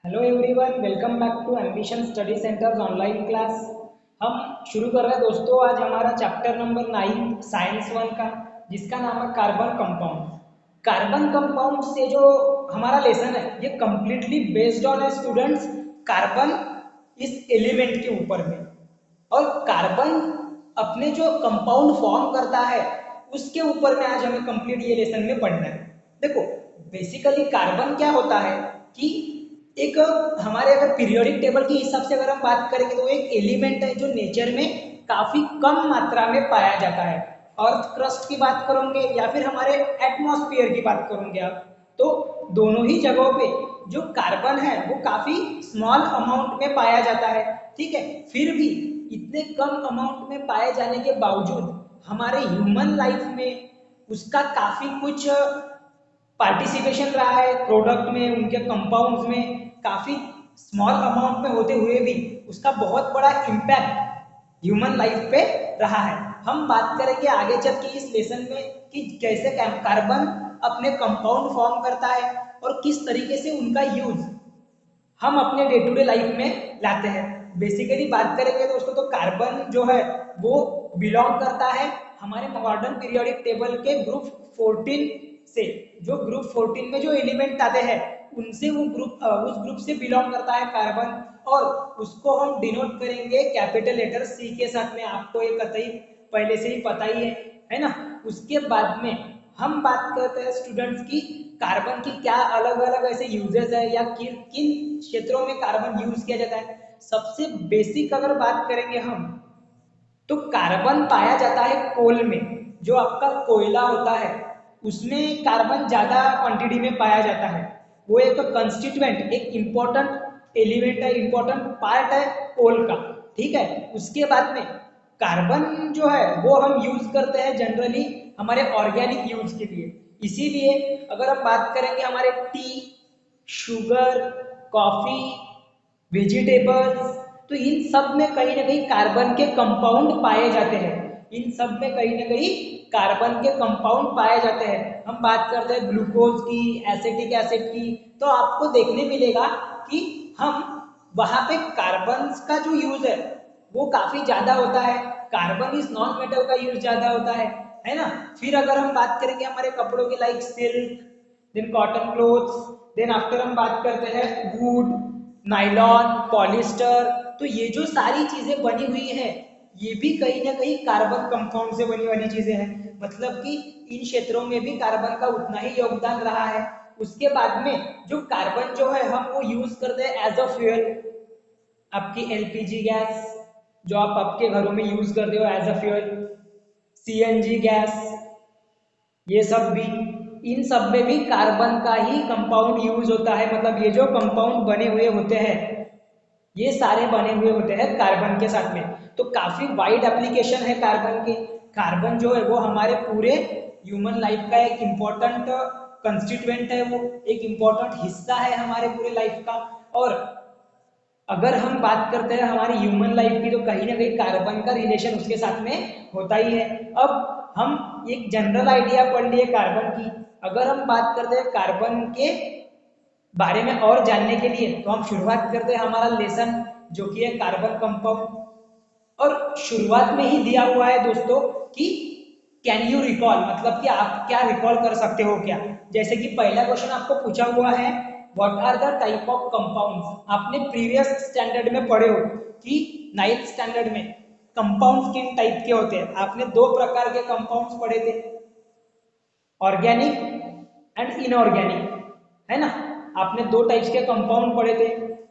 Hello everyone, welcome back to Ambition Study Centres online class. हम शुरू कर रहे हैं दोस्तों आज हमारा चैप्टर नंबर 9 साइंस 1 का, जिसका नाम है कार्बन कंपाउंड। कार्बन कंपाउंड से जो हमारा लेसन है ये कम्प्लीटली बेस्ड ऑन है स्टूडेंट्स कार्बन इस एलिमेंट के ऊपर में। और कार्बन अपने जो कंपाउंड फॉर्म करता है उसके ऊपर में आज हमें कंप्लीट ये लेसन में पढ़ना है। देखो, बेसिकली कार्बन क्या होता है कि एक हमारे अगर पीरियोडिक टेबल के हिसाब से अगर हम बात करेंगे तो एक एलिमेंट है जो नेचर में काफी कम मात्रा में पाया जाता है। अर्थ क्रस्ट की बात करोगे या फिर हमारे एटमॉस्फेयर की बात करोगे आप, तो दोनों ही जगहों पे जो कार्बन है वो काफी स्मॉल अमाउंट में पाया जाता है। ठीक है, फिर भी इतने कम अमाउंट में पाए जाने के बावजूद हमारे ह्यूमन लाइफ में उसका काफी कुछ पार्टिसिपेशन रहा है प्रोडक्ट में, उनके कंपाउंड्स में काफी स्मॉल अमाउंट में होते हुए भी उसका बहुत बड़ा इम्पैक्ट ह्यूमन लाइफ पे रहा है। हम बात करेंगे आगे चल के इस लेसन में कि कैसे कार्बन अपने कंपाउंड फॉर्म करता है और किस तरीके से उनका यूज हम अपने डे टू डे लाइफ में लाते हैं। बेसिकली बात करेंगे दोस्तों तो कार्बन जो है वो बिलोंग करता है हमारे मॉडर्न पीरियोडिक टेबल के ग्रुप 14 से। जो ग्रुप 14 में जो एलिमेंट आते हैं उनसे वो ग्रुप उस ग्रुप से बिलोंग करता है कार्बन। और उसको हम डिनोट करेंगे कैपिटल लेटर सी के साथ में। आपको ये कतई पहले से ही पता ही है ना। उसके बाद में हम बात करते हैं स्टूडेंट्स की कार्बन की क्या अलग अलग ऐसे यूजेस है या किन किन क्षेत्रों में कार्बन यूज किया जाता है। सबसे बेसिक अगर बात करेंगे हम तो कार्बन पाया जाता है कोल में। जो आपका कोयला होता है उसमें कार्बन ज्यादा क्वांटिटी में पाया जाता है। वो एक कंस्टिट्यूएंट, एक इम्पोर्टेंट एलिमेंट है, इम्पोर्टेंट पार्ट है कोल का। ठीक है, उसके बाद में कार्बन जो है वो हम यूज करते हैं जनरली हमारे ऑर्गेनिक यूज के लिए। इसीलिए अगर हम बात करेंगे हमारे टी, शुगर, कॉफी, वेजिटेबल्स, तो इन सब में कहीं ना कहीं कार्बन के कंपाउंड पाए जाते हैं। इन सब में कहीं ना कहीं कार्बन के कंपाउंड पाए जाते हैं। हम बात करते हैं ग्लूकोज की, एसिटिक एसिड की, तो आपको देखने मिलेगा कि हम वहां पे कार्बन का जो यूज है वो काफी ज्यादा होता है। कार्बन इज नॉन मेटल का यूज ज्यादा होता है ना। फिर अगर हम बात करेंगे हमारे कपड़ों के like silk, then cotton clothes, then after हम बात करते हैं वुड, नाइलॉन, पॉलिस्टर, तो ये जो सारी चीजें बनी हुई है ये भी कहीं ना कहीं कार्बन कंपाउंड से बनी वाली चीजें हैं। मतलब कि इन क्षेत्रों में भी कार्बन का उतना ही योगदान रहा है। उसके बाद में जो कार्बन जो है हम वो यूज करते हैं एज अ फ्यूल। आपकी एलपीजी गैस जो आप आपके घरों में यूज करते हो as a fuel, CNG gas, ये सब भी, इन सब में भी कार्बन का ही कंपाउंड यूज होता है। मतलब ये जो कंपाउंड बने हुए होते हैं ये सारे बने हुए होते हैं कार्बन के साथ में। तो काफी वाइड एप्लीकेशन है कार्बन के। कार्बन जो है वो हमारे पूरे ह्यूमन लाइफ का एक इम्पोर्टेंट कंस्टिट्यूएंट है, वो एक इम्पोर्टेंट हिस्सा है हमारे पूरे लाइफ का। और अगर हम बात करते हैं हमारी ह्यूमन लाइफ की तो कहीं ना कहीं कार्बन का रिलेशन उसके साथ में होता ही है। अब हम एक जनरल आइडिया पढ़ लिए कार्बन की। अगर हम बात करते हैं कार्बन के बारे में और जानने के लिए तो हम शुरुआत करते हैं हमारा लेसन जो कि है कार्बन कंपाउंड। और शुरुआत में ही दिया हुआ है दोस्तों कि कैन यू रिकॉल, मतलब कि आप क्या रिकॉल कर सकते हो क्या। जैसे कि पहला क्वेश्चन आपको पूछा हुआ है what are the type of compounds. आपने प्रीवियस स्टैंडर्ड में पढ़े हो कि 9th स्टैंडर्ड में कंपाउंड्स किन टाइप के होते हैं। आपने दो प्रकार के कंपाउंड्स पढ़े थे, ऑर्गेनिक एंड इनऑर्गेनिक, है ना। आपने दो टाइप्स के कंपाउंड पढ़े थे,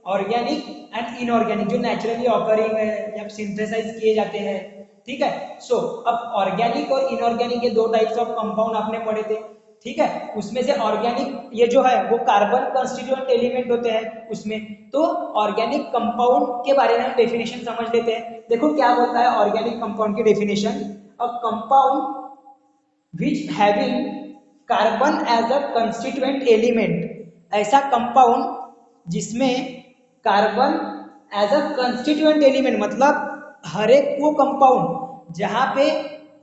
ऑर्गेनिक एंड इनऑर्गेनिक, जो नेचुरली ऑकरिंग है या सिंथेसाइज किए जाते हैं। ठीक है, सो अब ऑर्गेनिक और इनऑर्गेनिक के दो टाइप्स ऑफ कंपाउंड आपने पढ़े थे। ठीक है, उसमें से ऑर्गेनिक ये जो है वो कार्बन कंस्टिट्यूएंट एलिमेंट होते हैं उसमें। तो ऑर्गेनिक कंपाउंड के बारे में हम डेफिनेशन समझ लेते हैं। देखो क्या बोलता है ऑर्गेनिक कंपाउंड की definition, a compound which having carbon as a constituent element, ऐसा कंपाउंड जिसमें carbon as a constituent element, मतलब हर एक वो कंपाउंड जहां पे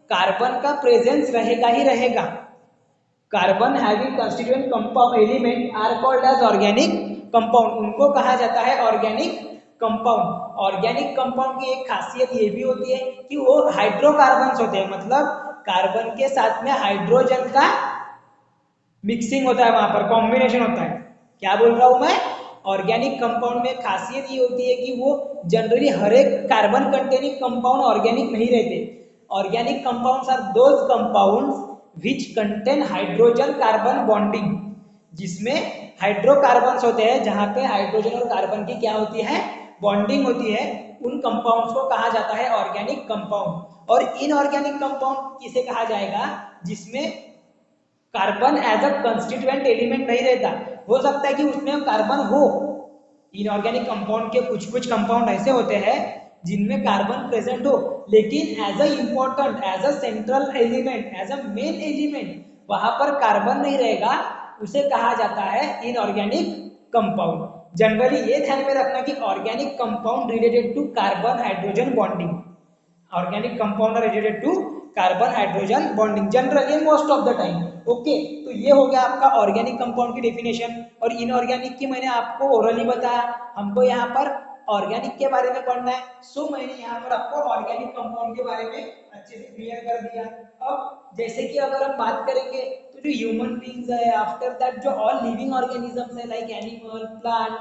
कार्बन का प्रेजेंस रहेगा ही रहेगा। Carbon having constituent compound element are called as organic compound, उनको कहा जाता है ऑर्गेनिक कंपाउंड। ऑर्गेनिक कंपाउंड की एक खासियत ये भी होती है कि वो हाइड्रोकार्बन्स होते हैं, मतलब कार्बन के साथ में हाइड्रोजन का मिक्सिंग होता है, वहां पर कॉम्बिनेशन होता है। क्या बोल रहा हूं मैं? ऑर्गेनिक कंपाउंड में खासियत ये होती है कि वो जनरली हर एक कार्बन कंटेनिंग कंपाउंड ऑर्गेनिक नहीं रहते। Organic compounds are those compounds which contain hydrogen carbon bonding, जिसमें हाइड्रोकार्बन्स होते हैं, जहां पे हाइड्रोजन और कार्बन की क्या होती है, बॉन्डिंग होती है। उन कंपाउंड्स को कहा जाता है ऑर्गेनिक कंपाउंड। और इनऑर्गेनिक कंपाउंड किसे कहा जाएगा? जिसमें carbon as a constituent element नहीं रहता। हो सकता है कि उसमें कार्बन हो, इनऑर्गेनिक कंपाउंड के कुछ कुछ कंपाउंड ऐसे होते हैं जिनमें कार्बन प्रेजेंट हो, लेकिन as a important, as a central element, as a main element वहां पर कार्बन नहीं रहेगा, उसे कहा जाता है इनऑर्गेनिक कंपाउंड। जनरली ये ध्यान में रखना कि organic compound related to carbon hydrogen bonding, organic compound related to carbon hydrogen bonding generally most of the time. Okay, तो ये हो गया आपका ऑर्गेनिक कंपाउंड की डेफिनेशन। और इनऑर्गेनिक की मैंने आपको ओरली बताया, हमको यहाँ पर ऑर्गेनिक के बारे में पढ़ना है, सो मैंने यहाँ पर आपको ऑर्गेनिक कंपाउंड के बारे में अच्छे से क्लियर कर दिया। अब जैसे कि अगर हम बात करेंगे तो जो ह्यूमन बींग्स है, आफ्टर दैट जो ऑल लिविंग ऑर्गेनिजम्स है लाइक एनिमल, प्लांट,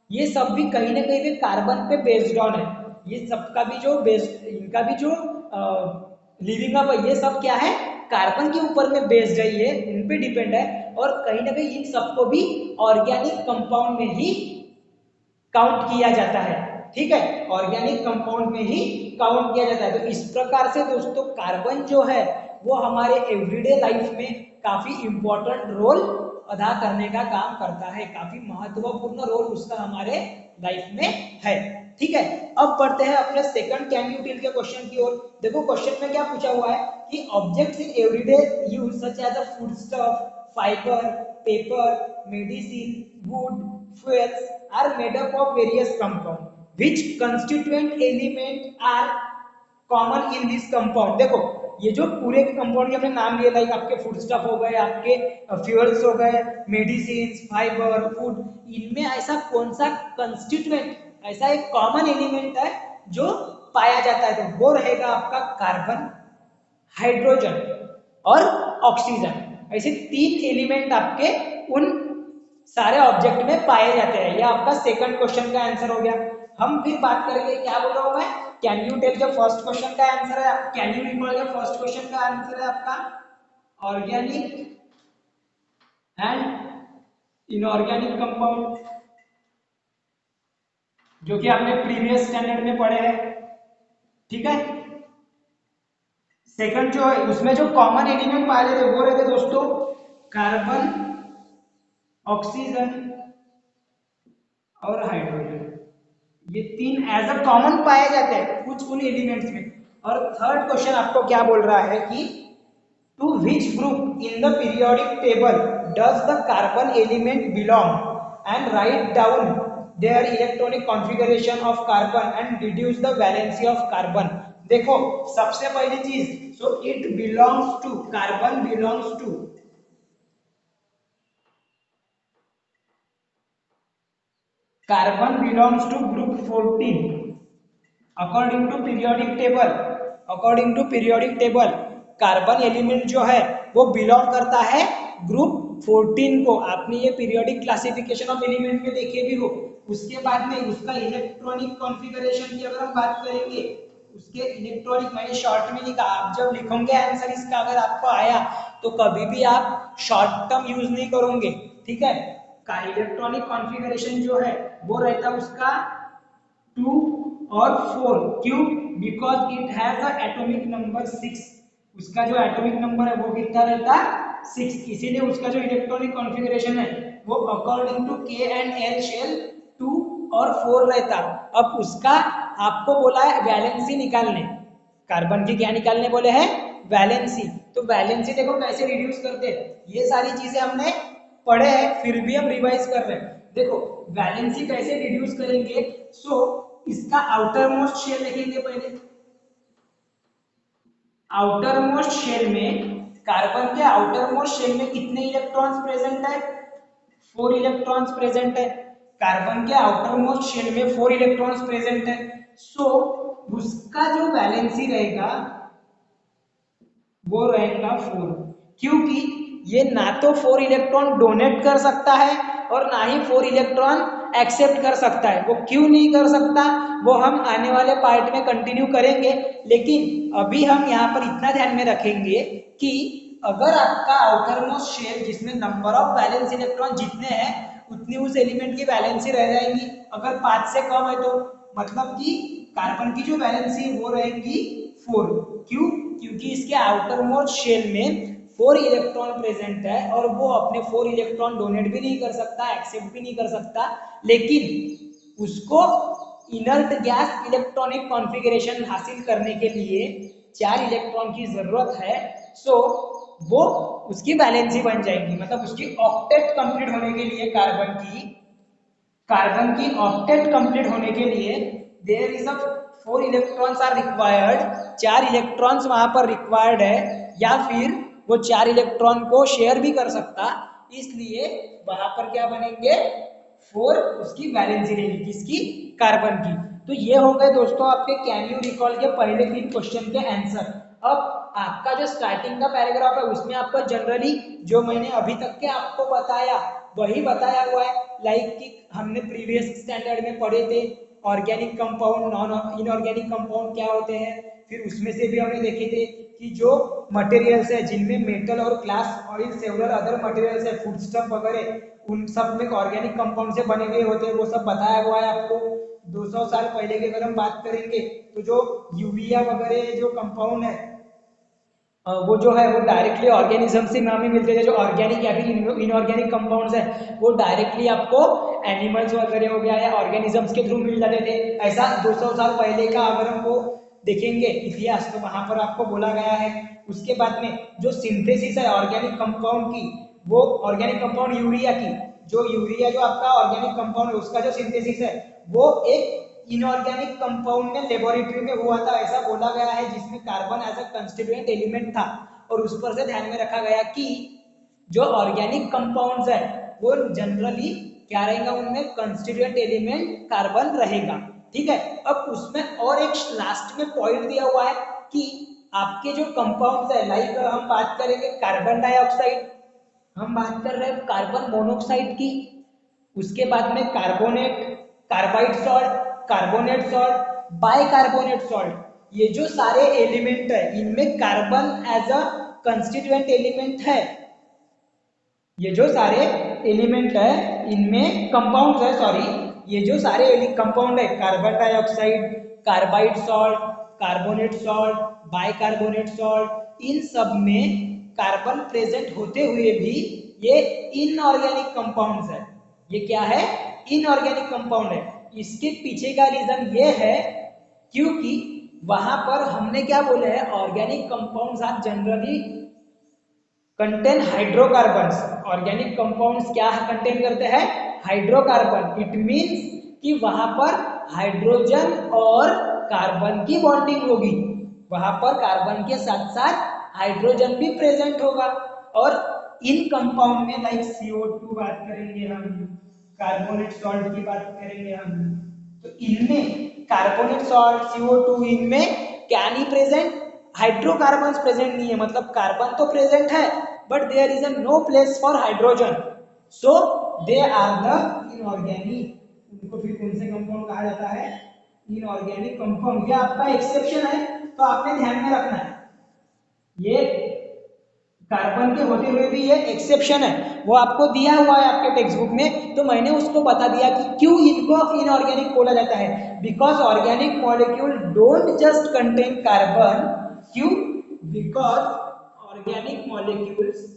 ये सब भी कहीं ना कहीं पे कार्बन पे बेस्ड ऑन है। ये सबका भी जो बेस्ड, इनका भी जो लिविंग अप है, ये सब क्या है, कार्बन के ऊपर में बेस्ड है, ये इन पे डिपेंड है। और कहीं ना कहीं इन सबको भी ऑर्गेनिक कंपाउंड में ही काउंट किया जाता है। ठीक है, ऑर्गेनिक कंपाउंड में ही काउंट किया जाता है। तो इस प्रकार से दोस्तों कार्बन जो है वो हमारे एवरीडे लाइफ में काफी इंपॉर्टेंट रोल अदा करने का काम करता है, काफी महत्वपूर्ण रोल उसका हमारे लाइफ में है। ठीक है, अब बढ़ते हैं अपने सेकंड कैन यू टेल के क्वेश्चन की ओर। देखो क्वेश्चन में क्या पूछा हुआ है कि objects in everyday use such as a food stuff, fibre, paper, medicine, wood, fuels are made up of various compounds which constituent element are common in this compound। देखो ये जो पूरे के कंपाउंड के हमने नाम लिए, लाइक आपके फूड स्टफ हो गए, आपके फ्यूल्स हो गए, मेडिसिन, फाइबर, फूड, इनमें ऐसा कौन सा कंस्टिट्यूएंट, ऐसा एक कॉमन एलिमेंट है जो पाया जाता है, तो वो रहेगा आपका कार्बन, हाइड्रोजन और ऑक्सीजन। ऐसे तीन एलिमेंट आपके उन सारे ऑब्जेक्ट में पाए जाते हैं। यह आपका सेकंड क्वेश्चन का आंसर हो गया। हम फिर बात करेंगे, क्या बोल रहा हूं मैं, कैन यू टेल जो फर्स्ट क्वेश्चन का आंसर है, कैन यू रिकॉल जो फर्स्ट क्वेश्चन का आंसर है आपका ऑर्गेनिक एंड इनऑर्गेनिक कंपाउंड, जो कि आपने प्रीवियस स्टैंडर्ड में पढ़े हैं। ठीक है, सेकंड जो है उसमें जो कॉमन एलिमेंट पाए जाते वो रहते दोस्तों कार्बन, ऑक्सीजन और हाइड्रोजन, ये तीन एज अ कॉमन पाए जाते हैं कुछ उन एलिमेंट्स में। और थर्ड क्वेश्चन आपको क्या बोल रहा है कि to which group in the periodic table does the carbon element belong and write down their electronic configuration of carbon and reduce the valency of carbon. देखो सबसे पहली चीज, so it belongs to, carbon belongs to, carbon belongs to group 14 according to periodic table. According to periodic table carbon element जो है वो belong करता है group 14 को। आपने ये पीरियोडिक क्लासिफिकेशन ऑफ एलिमेंट में देखे भी हो। उसके बाद में उसका इलेक्ट्रॉनिक कॉन्फ़िगरेशन की अगर हम बात करेंगे, उसके इलेक्ट्रॉनिक, मैंने शॉर्ट में लिखा, आप जब लिखोगे आंसर इसका अगर आपको आया तो कभी भी आप शॉर्ट टर्म यूज नहीं करोगे। ठीक है, का इलेक्ट्रॉनिक कॉन्फ़िगरेशन जो है वो रहता है उसका 2 और 4। क्यों? Because it has a atomic number 6। उसका जो एटॉमिक नंबर है वो कितना रहता है 6, इसीलिए उसका जो इलेक्ट्रॉनिक कॉन्फ़िगरेशन है वो अकॉर्डिंग टू के एंड एल शेल 2 और 4 रहता। अब उसका आपको बोला है वैलेंसी निकालने, कार्बन की क्या निकालने बोले हैं, वैलेंसी। तो वैलेंसी देखो कैसे रिड्यूस करते हैं, ये सारी चीजें हमने पढ़े हैं, फिर भी हम रिवाइज कर रहे हैं। देखो वैलेंसी कैसे रिड्यूस करेंगे, सो इसका आउटर मोस्ट शेल लिखेंगे पहले। आउटर मोस्ट शेल में, कार्बन के आउटर मोस्ट शेल में कितने इलेक्ट्रॉन्स प्रेजेंट है, 4 इलेक्ट्रॉन्स प्रेजेंट है। कार्बन के आउटर मोस्ट शेल में 4 इलेक्ट्रॉन्स प्रेजेंट है, सो उसका जो वैलेंसी रहेगा वो रहेगा 4, क्योंकि ये ना तो 4 इलेक्ट्रॉन डोनेट कर सकता है और ना ही 4 इलेक्ट्रॉन एक्सेप्ट कर सकता है। वो क्यों नहीं कर सकता वो हम आने वाले पार्ट में कंटिन्यू करेंगे, लेकिन अभी हम यहाँ पर इतना ध्यान में रखेंगे कि अगर आपका आउटर मोस्ट शेल जिसमें नंबर ऑफ वैलेंस इलेक्ट्रॉन जितने हैं उतनी उस एलिमेंट की वैलेंसी रह जाएगी, अगर 5 से कम है तो मतलब कि कार्बन की जो वैलेंसी है वो रहेगी 4। क्यों? क्योंकि इसके आउटर मोस्ट शेल में 4 इलेक्ट्रॉन प्रेजेंट है और वो अपने 4 इलेक्ट्रॉन डोनेट भी नहीं कर सकता, एक्सेप्ट भी नहीं कर सकता, लेकिन उसको इनर्ट गैस इलेक्ट्रॉनिक कॉन्फ़िगरेशन हासिल करने के लिए 4 इलेक्ट्रॉन की जरूरत है, सो वो उसकी वैलेंसी बन जाएगी। मतलब उसकी ऑक्टेट कंप्लीट होने के लिए कार्बन की ऑक्टेट कंप्लीट होने के लिए there is a 4 electrons are required, 4 electrons वहां पर रिक्वायर्ड है, या फिर वो 4 इलेक्ट्रॉन को शेयर भी कर सकता, इसलिए वहां पर क्या बनेंगे 4 उसकी वैलेंसी रहेगी किसकी, कार्बन की। तो ये हो गए दोस्तों आपके कैन यू रिकॉल के पहले 3 क्वेश्चन के आंसर। अब आपका जो स्टार्टिंग का पैराग्राफ है उसमें आपको जनरली जो मैंने अभी तक के आपको बताया वही बताया हुआ है, लाइक कि हमने प्रीवियस स्टैंडर्ड में पढ़े थे organic compound non inorganic compound क्या होते हैं, फिर उसमें से भी हमने देखे थे कि जो मटेरियल्स है जिनमें मेटल और glass oil several other materials है फूड स्टफ वगैरह उन सब में ऑर्गेनिक कंपाउंड से बने हुए होते हैं, वो सब बताया हुआ है आपको। 200 साल पहले की अगर हम बात करेंगे तो जो यूरिया वगैरह जो कंपाउंड है वो जो है वो डायरेक्टली ऑर्गेनिज्म से हमें मिलते थे, जो ऑर्गेनिक या फिर इनऑर्गेनिक कंपाउंड्स है वो डायरेक्टली आपको एनिमल्स वगैरह हो गया या ऑर्गेनिजम्स के थ्रू मिल जाते थे। ऐसा 200 साल पहले का अगर हम वो देखेंगे इतिहास तो वहां पर आपको बोला गया है। उसके बाद में जो सिंथेसिस है ऑर्गेनिक कंपाउंड की, वो ऑर्गेनिक कंपाउंड यूरिया की, जो यूरिया जो आपका ऑर्गेनिक कंपाउंड है उसका जो सिंथेसिस है वो एक इनऑर्गेनिक कंपाउंड में लेबोरेटरी में हुआ था, ऐसा बोला गया है, जिसमें carbon as a constituent element था। और उस पर से ध्यान में रखा गया कि जो ऑर्गेनिक कंपाउंड्स है वो जनरली क्या रहेगा, उनमें कंस्टिट्यूएंट एलिमेंट कार्बन रहेगा। ठीक है, अब उसमें और एक लास्ट में पॉइंट दिया हुआ है कि आपके जो कंपाउंड्स है, लाइक हम बात करेंगे कार्बन डाइऑक्साइड, हम बात कर रहे हैं कार्बन मोनोऑक्साइड की, उसके बाद में carbonate, carbide salt, carbonate salt, bicarbonate salt, ये जो सारे एलिमेंट है इनमें carbon as a constituent element है। ये जो सारे एलिमेंट है इनमें कंपाउंड है, सॉरी, ये जो सारे कंपाउंड है carbon dioxide, carbide salt, carbonate salt, bicarbonate salt, इन सब में कार्बन प्रेजेंट होते हुए भी ये इनऑर्गेनिक कंपाउंड्स है। ये क्या है, इनऑर्गेनिक कंपाउंड है। इसके पीछे का रीजन ये है क्योंकि वहां पर हमने क्या बोले हैं, organic compounds are generally contain hydrocarbons. Organic compounds क्या कंटेन करते हैं, हाइड्रोकार्बन। इट मींस कि वहां पर हाइड्रोजन और कार्बन की बॉन्डिंग होगी, वहां पर कार्बन के साथ साथ हाइड्रोजन भी प्रेजेंट होगा। और इन कंपाउंड में लाइक CO2 बात करेंगे हम, कार्बोनेट सॉल्ट की बात करेंगे हम, तो इनमें कार्बोनेट सॉल्ट CO2 इनमें क्या नहीं प्रेजेंट, हाइड्रोकार्बन्स प्रेजेंट नहीं है। मतलब कार्बन तो प्रेजेंट है but there is no place for hydrogen, so they are the inorganic. उनको फिर कौन से कंपाउंड कहा जाता है, इनऑर्गेनिक कंपाउंड। ये आपका एक्सेप्शन है तो आपने ध्यान में रखना है, ये कार्बन के होते हुए भी ये एक्सेप्शन है, वो आपको दिया हुआ है आपके टेक्स्ट बुक में, तो मैंने उसको बता दिया कि क्यों इनको इनऑर्गेनिक बोला जाता है। Because organic molecule don't just contain carbon, क्यों, because organic molecules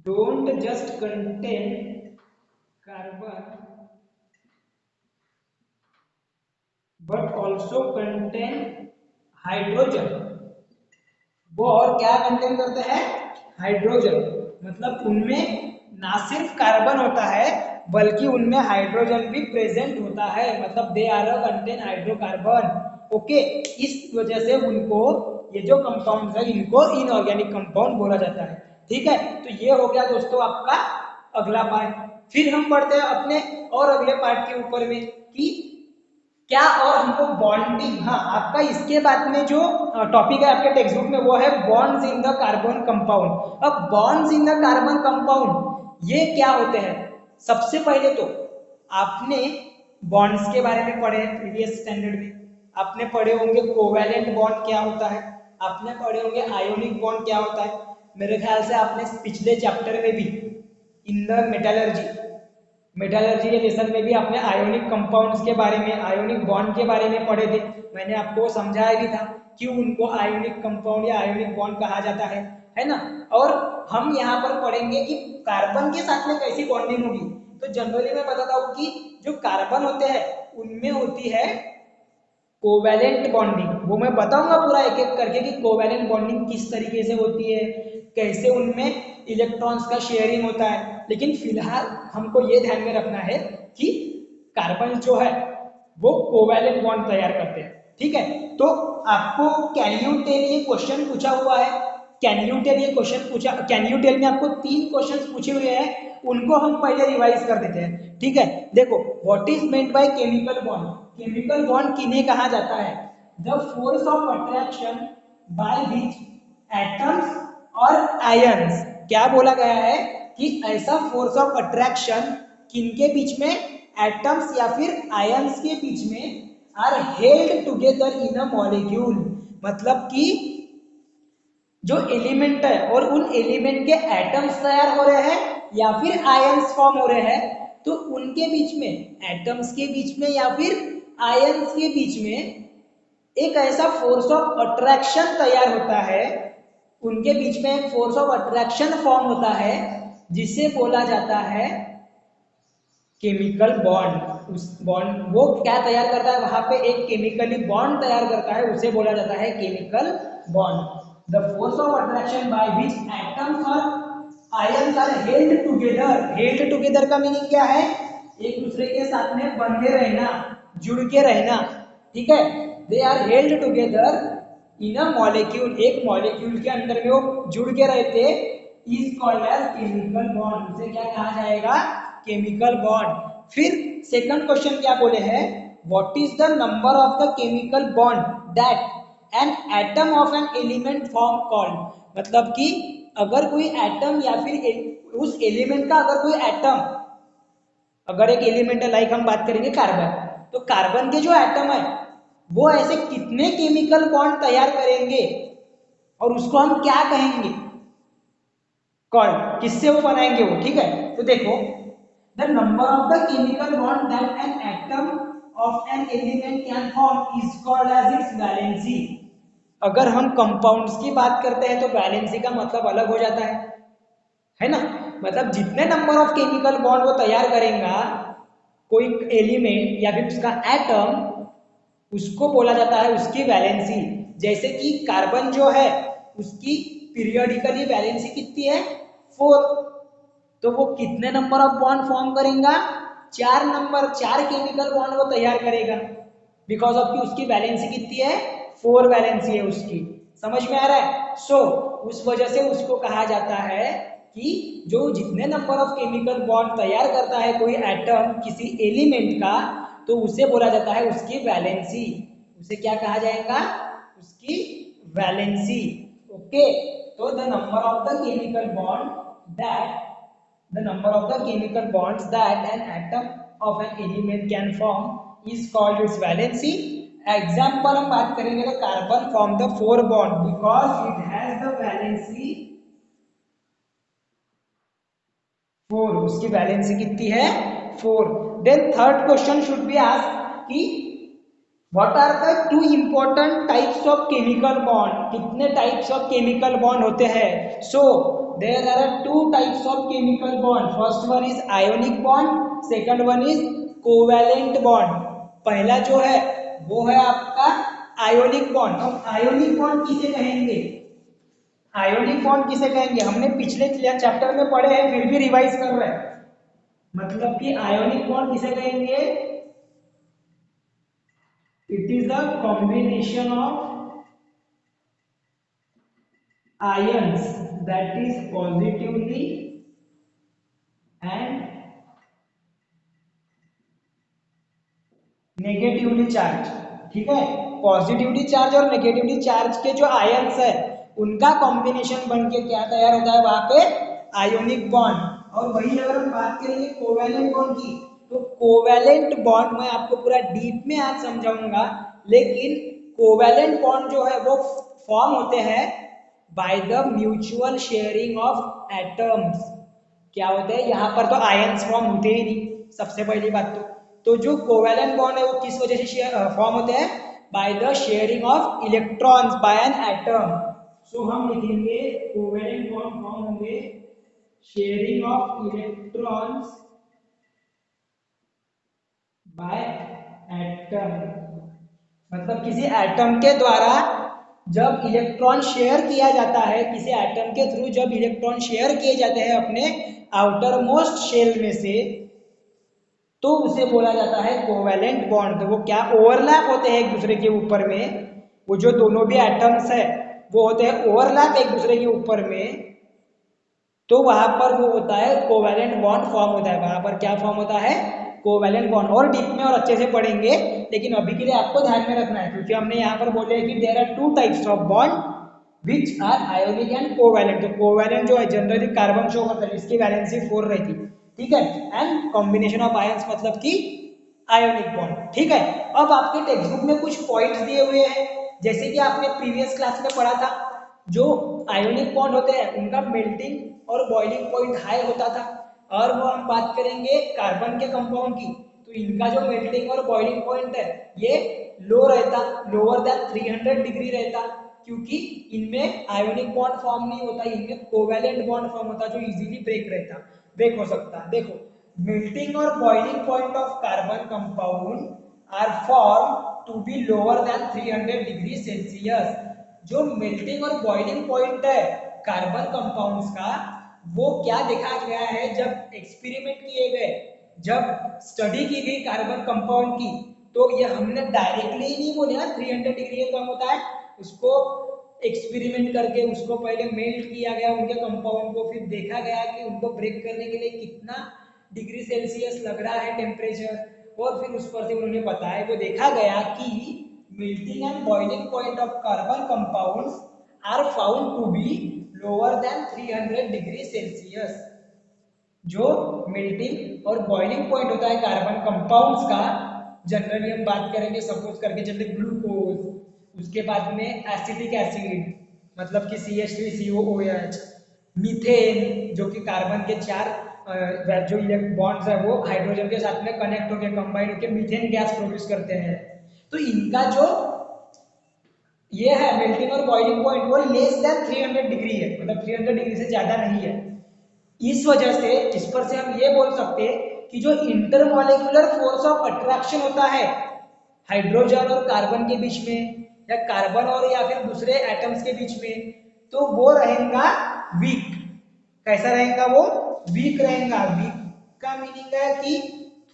don't just contain carbon but also contain hydrogen। वो और क्या कंटेन करते हैं, हाइड्रोजन। मतलब उनमें ना सिर्फ कार्बन होता है बल्कि उनमें हाइड्रोजन भी प्रेजेंट होता है, मतलब they are contain hydrocarbon. Okay, इस वजह से उनको ये जो कंपाउंड है इनको इनऑर्गेनिक कंपाउंड बोला जाता है। ठीक है, तो ये हो गया दोस्तों आपका अगला पार्ट। फिर हम बढ़ते हैं अपने और अगले पार्ट के ऊपर में कि क्या और हमको बॉन्डिंग, हाँ आपका इसके बाद में जो टॉपिक है आपके टेक्स्ट बुक में वो है bonds in the carbon compound. अब bonds in the carbon compound ये क्या होते हैं? सबसे पहले तो आपने बॉन्ड्स के बारे में पढ़े हैं प्रीवियस स्टैंडर्ड में, आपने पढ़े होंगे कोवैलेंट बॉन्ड क्या होता है, आपने पढ़े होंगे आयोनिक बॉन्ड क्या होता है। मेरे ख्याल से आपने पिछले चैप्टर में भी इन द मेटालर्जी के लेसन में भी आपने आयोनिक कंपाउंड्स के बारे में, आयोनिक बॉन्ड के बारे में पढ़े थे। मैंने आपको समझाया भी था क्यों उनको आयोनिक कंपाउंड या आयोनिक बॉन्ड कहा जाता है ना। और हम यहाँ पर पढ़ेंगे कि कार्बन के साथ में कैसी बॉन्डिंग होगी। तो जनरली मैं बताता हूँ कि जो कार्बन होते हैं उनमें होती है कोवैलेंट बॉन्डिंग, वो मैं बताऊंगा पूरा एक एक करके कि कोवैलेंट बॉन्डिंग किस तरीके से होती है, कैसे उनमें इलेक्ट्रॉन्स का शेयरिंग होता है। लेकिन फिलहाल हमको ये ध्यान में रखना है कि कार्बन जो है वो कोवैलेंट बॉन्ड तैयार करते हैं। ठीक है, तो आपको कैन यू टेल ये क्वेश्चन पूछा हुआ है, कैन यू टेल ये क्वेश्चन पूछा, कैन यू टेल में आपको 3 क्वेश्चंस पूछे हुए हैं, उनको हम पहले रिवाइज कर देते हैं। ठीक है, देखो what is meant by chemical bond, chemical bond किन्हें कहा जाता है? The force of attraction by which atoms और आयंस, क्या बोला गया है कि ऐसा फोर्स ऑफ अट्रैक्शन किनके बीच में, एटम्स या फिर आयंस के बीच में are held together in a molecule, मतलब कि जो एलिमेंट है और उन एलिमेंट के एटम्स तैयार हो रहे हैं या फिर आयंस फॉर्म हो रहे हैं, तो उनके बीच में, एटम्स के बीच में या फिर आयंस के बीच में एक ऐसा फोर्स ऑफ अट्रैक्शन तैयार होता है, उनके बीच में एक फोर्स ऑफ अट्रैक्शन फॉर्म होता है जिसे बोला जाता है केमिकल बॉन्ड। उस बॉन्ड वो क्या तैयार करता है, वहां पे एक केमिकली बॉन्ड तैयार करता है, उसे बोला जाता है chemical bond. The force of attraction by which atoms और ions are held together, held together का मीनिंग क्या है? एक दूसरे के साथ में बंधे रहना, जुड़ के रहना। ठीक है, they are held together in a molecule, एक मॉलिक्यूल के अंदर में वो जुड़ के रहते, is called as chemical bond, उसे क्या कहा जाएगा? Chemical bond. फिर सेकंड क्वेश्चन क्या बोले हैं, what is the number of the chemical bond that an atom of an element form called, मतलब कि अगर कोई एटम या फिर उस एलिमेंट का अगर कोई एटम, अगर एक एलिमेंट है, लाइक हम बात करेंगे कार्बन, तो कार्बन के जो एटम है वो ऐसे कितने केमिकल बॉन्ड तैयार करेंगे और उसको हम क्या कहेंगे? कॉल्ड, किससे वो बनाएंगे वो। ठीक है, तो देखो the number of the chemical bond that an atom of an element can form is called as its valency. अगर हम कंपाउंड्स की बात करते हैं तो वैलेंसी का मतलब अलग हो जाता है ना। मतलब जितने नंबर ऑफ केमिकल बॉन्ड वो तैयार करेगा कोई एलिमेंट या फिर उसका एटम, उसको बोला जाता है उसकी वैलेंसी। जैसे कि कार्बन जो है उसकी पीरियोडिकली वैलेंसी कितनी है? 4, तो वो कितने नंबर ऑफ बॉन्ड फॉर्म करेगा? 4 नंबर, 4 केमिकल बॉन्ड वो तैयार करेगा, बिकॉज ऑफ कि उसकी वैलेंसी कितनी है? 4 वैलेंसी है उसकी। समझ में आ रहा है? उस वजह से उसको कहा जाता है कि जो जितने नंबर ऑफ केमिकल बॉन्ड तैयार करता है कोई एटम किसी एलिमेंट का, तो उसे बोला जाता है उसकी वैलेंसी। उसे क्या कहा जाएगा? उसकी वैलेंसी। ओके, तो the number of the chemical bond that the number of the chemical bonds that an atom of an element can form is called its valency. Example हम बात करेंगे तो carbon form the 4 bond because it has the valency 4, उसकी valency कितनी है? 4। Then third question should be asked कि what are the 2 important types of chemical bond, कितने types of chemical bond होते हैं? सो there are 2 types of chemical bond, first one is ionic bond, second one is covalent bond। पहला जो है वो है आपका आयोनिक बॉन्ड। अब आयोनिक बॉन्ड किसे कहेंगे? आयोनिक बॉन्ड किसे कहेंगे? हमने पिछले चैप्टर में पढ़े हैं फिर भी रिवाइज कर रहे हैं। मतलब कि आयोनिक बॉन्ड किसे कहेंगे? It is the combination of ions that is positively and negatively charge. ठीक है, पॉजिटिवली चार्ज और नेगेटिवली चार्ज के जो आयंस है उनका कॉम्बिनेशन बन के क्या तैयार होता है वहां पे, आयोनिक बॉन्ड। और वही अगर हम बात करेंगे कोवैलेंट बॉन्ड की, तो कोवैलेंट बॉन्ड मैं आपको पूरा डीप में आज समझाऊंगा, लेकिन कोवैलेंट बॉन्ड जो है वो फॉर्म होते हैं by the mutual sharing of atoms. क्या होते हैं यहाँ पर, तो आयंस फॉर्म होते ही नहीं सबसे पहली बात तो जो कोवैलेंट बॉन्ड है वो किस वजह से फॉर्म होते हैं, by the sharing of electrons by an atom. So हम लिखेंगे कोवैलेंट बॉन्ड फॉर्म होंगे sharing of electrons by atom, मतलब किसी एटम के द्वारा जब इलेक्ट्रॉन शेयर किया जाता है, किसी एटम के थ्रू जब इलेक्ट्रॉन शेयर किए जाते हैं अपने आउटर मोस्ट शेल में से, तो उसे बोला जाता है कोवैलेंट बॉन्ड। तो वो क्या ओवरलैप होते हैं एक दूसरे के ऊपर में, वो जो दोनों भी एटम्स है वो होते हैं ओवरलैप एक दूसरे के ऊपर में, तो वहां पर वो होता है कोवैलेंट बॉन्ड फॉर्म होता है। वहां पर क्या फॉर्म होता है, कोवैलेंट बॉन्ड। और डीप में और अच्छे से पढ़ेंगे, लेकिन अभी के लिए आपको ध्यान में रखना है क्योंकि हमने यहाँ पर बोले कि there are two types of bond which are ionic and covalent. तो कोवैलेंट जो है जनरली कार्बन शो करता है, इसकी वैलेंसी 4 रहती है। ठीक है, एंड कॉम्बिनेशन ऑफ आयंस मतलब कि आयोनिक बॉन्ड। ठीक है, अब आपके टेक्स्ट बुक में कुछ पॉइंट्स दिए हुए हैं, जैसे कि आपने प्रीवियस क्लास में पढ़ा था, जो आयोनिक बॉन्ड होते हैं उनका मेल्टिंग और बॉइलिंग पॉइंट हाई होता था। और वो हम बात करेंगे कार्बन के कंपाउंड की, तो इनका जो मेल्टिंग और बॉइलिंग पॉइंट है ये लो रहता, लोअर देन 300 डिग्री रहता, क्योंकि इनमें आयोनिक बॉन्ड फॉर्म नहीं होता, इनमें कोवैलेंट बॉन्ड फॉर्म होता जो इजीली ब्रेक हो सकता। देखो, melting or boiling point of carbon compound are formed to be lower than 300 degree Celsius. जो मेल्टिंग और बॉइलिंग पॉइंट है कार्बन कंपाउंड्स का, वो क्या देखा गया है जब एक्सपेरिमेंट किए गए, जब स्टडी की गई कार्बन कंपाउंड की, तो ये हमने डायरेक्टली नहीं बोले ना 300 डिग्री कम होता है, उसको एक्सपेरिमेंट करके उसको पहले मेल्ट किया गया उनके कंपाउंड को, फिर देखा गया कि उनको ब्रेक करने के लिए कितना डिग्री सेल्सियस लग रहा है टेम्परेचर, और फिर उस पर से उन्होंने बताया, वो देखा गया कि melting and boiling point of carbon compounds are found to be lower than 300 degree Celsius. जो मेल्टिंग और बॉइलिंग पॉइंट होता है कार्बन कंपाउंड्स का, जनरली हम बात करेंगे सपोज करके चलते ग्लूकोज, उसके बाद में एसिटिक एसिड मतलब कि CH3COOH, मीथेन जो कि कार्बन के चार जो बॉन्ड्स है वो हाइड्रोजन के साथ में कनेक्ट होकर कंबाइन होकर मीथेन गैस प्रोड्यूस करते हैं। तो इनका जो ये है मेल्टिंग और बॉइलिंग पॉइंट वो लेस देन 300 डिग्री है, मतलब 300 डिग्री से ज्यादा नहीं है। इस वजह से इस पर से हम ये बोल सकते हैं कि जो इंटरमॉलिक्यूलर फोर्स ऑफ अट्रैक्शन होता है हाइड्रोजन और कार्बन के बीच में, या कार्बन और या फिर दूसरे एटम्स के बीच में, तो वो रहेगा वीक। कैसा रहेगा वो, वीक रहेगा। वीक का मीनिंग है कि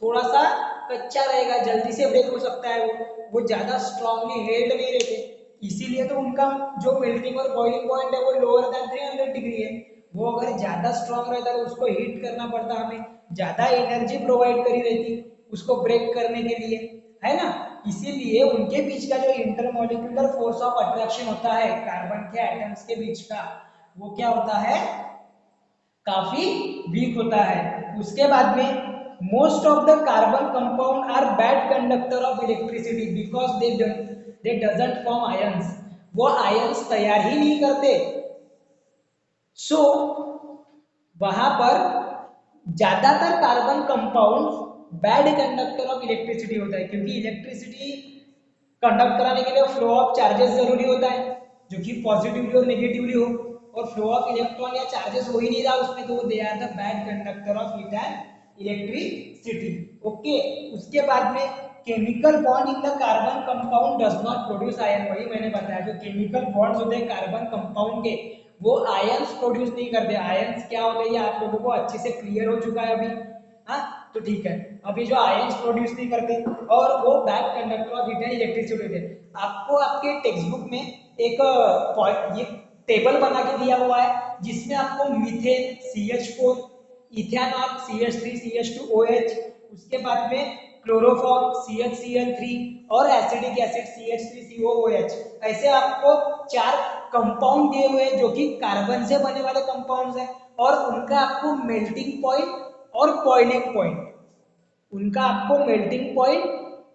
थोड़ा सा कच्चा रहेगा, जल्दी से ब्रेक हो सकता है, वो ज्यादा स्ट्रांगली हेल्ड नहीं रहते, इसीलिए तो उनका जो मेल्टिंग और बॉइलिंग पॉइंट है वो लोअर देन 300 डिग्री है। वो अगर ज्यादा स्ट्रांग रहता तो उसको हीट करना पड़ता, हमें ज्यादा एनर्जी प्रोवाइड करी रहती उसको ब्रेक करने के लिए, है ना। इसीलिए उनके बीच का जो इंटरमॉलिक्यूलर फोर्स ऑफ अट्रैक्शन होता है कार्बन के एटम्स के बीच का, वो क्या होता है, काफी वीक होता है। उसके बाद में most of the carbon compound are bad conductor of electricity because they doesn't form ions. वो आयंस तैयार ही नहीं करते, सो वहां पर ज्यादातर carbon compound bad conductor of electricity होता है, क्योंकि इलेक्ट्रिसिटी कंडक्ट कराने के लिए फ्लो ऑफ चार्जेस जरूरी होता है, जो कि पॉजिटिवली और नेगेटिवली हो, और फ्लो ऑफ इलेक्ट्रॉन या चार्जेस हो ही नहीं रहा उसमें, तो they are the bad conductor of heat and electricity. Okay, उसके बाद में chemical bond in the carbon compound does not produce ion. वही मैंने बताया, जो केमिकल बॉन्ड्स होते हैं कार्बन कंपाउंड के, वो आयंस प्रोड्यूस नहीं करते। आयंस क्या होते हैं ये आप लोगों को अच्छे से क्लियर हो चुका है अभी, हाँ। तो ठीक है। अब ये जो आयंस प्रोड्यूस नहीं करते और वो bad conductor of heat and electricity होते हैं। आपको आपके टेक्स्ट बुक में एक पॉइंट ये टेबल बना के दिया हुआ है जिसमें आपको methane CH4, ethanol CH3 CH2 OH, उसके बाद में क्लोरोफॉर्म CHCl3 और एसिडिक एसिड CH3COOH, ऐसे आपको 4 कंपाउंड दिए हुए हैं जो कि कार्बन से बने वाले कंपाउंड्स हैं और उनका आपको मेल्टिंग पॉइंट और बॉइलिंग पॉइंट, उनका आपको मेल्टिंग पॉइंट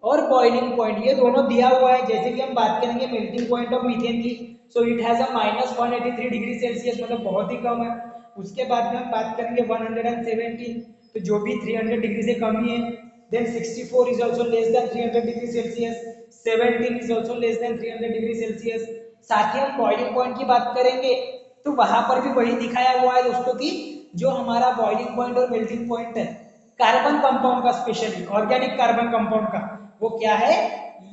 और बॉइलिंग पॉइंट ये दोनों दिया हुआ है। जैसे कि हम बात करेंगे मेल्टिंग पॉइंट ऑफ मीथेन की, so it has a -183 degree Celsius, मतलब बहुत ही कम है। उसके बाद में हम बात करेंगे 117, तो जो भी 300 डिग्री से कम ही है। Then 64 is also less than 300 degree Celsius, 17 is also less than 300 degree Celsius. साथ ही हम बॉइलिंग पॉइंट की बात करेंगे तो वहां पर भी वही दिखाया हुआ है दोस्तों की जो हमारा बॉइलिंग पॉइंट और मेल्टिंग पॉइंट है कार्बन कंपाउंड का, स्पेशली ऑर्गेनिक कार्बन कंपाउंड का, वो क्या है,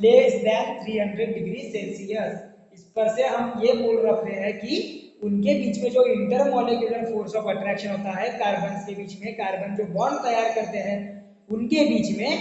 लेस देन 300 डिग्री सेल्सियस। इस पर से हम ये बोल रख रहे हैं कि उनके बीच में जो इंटरमोलिक्यूलर फोर्स ऑफ अट्रैक्शन होता है कार्बन के बीच में, कार्बन जो बॉन्ड तैयार करते हैं उनके बीच में,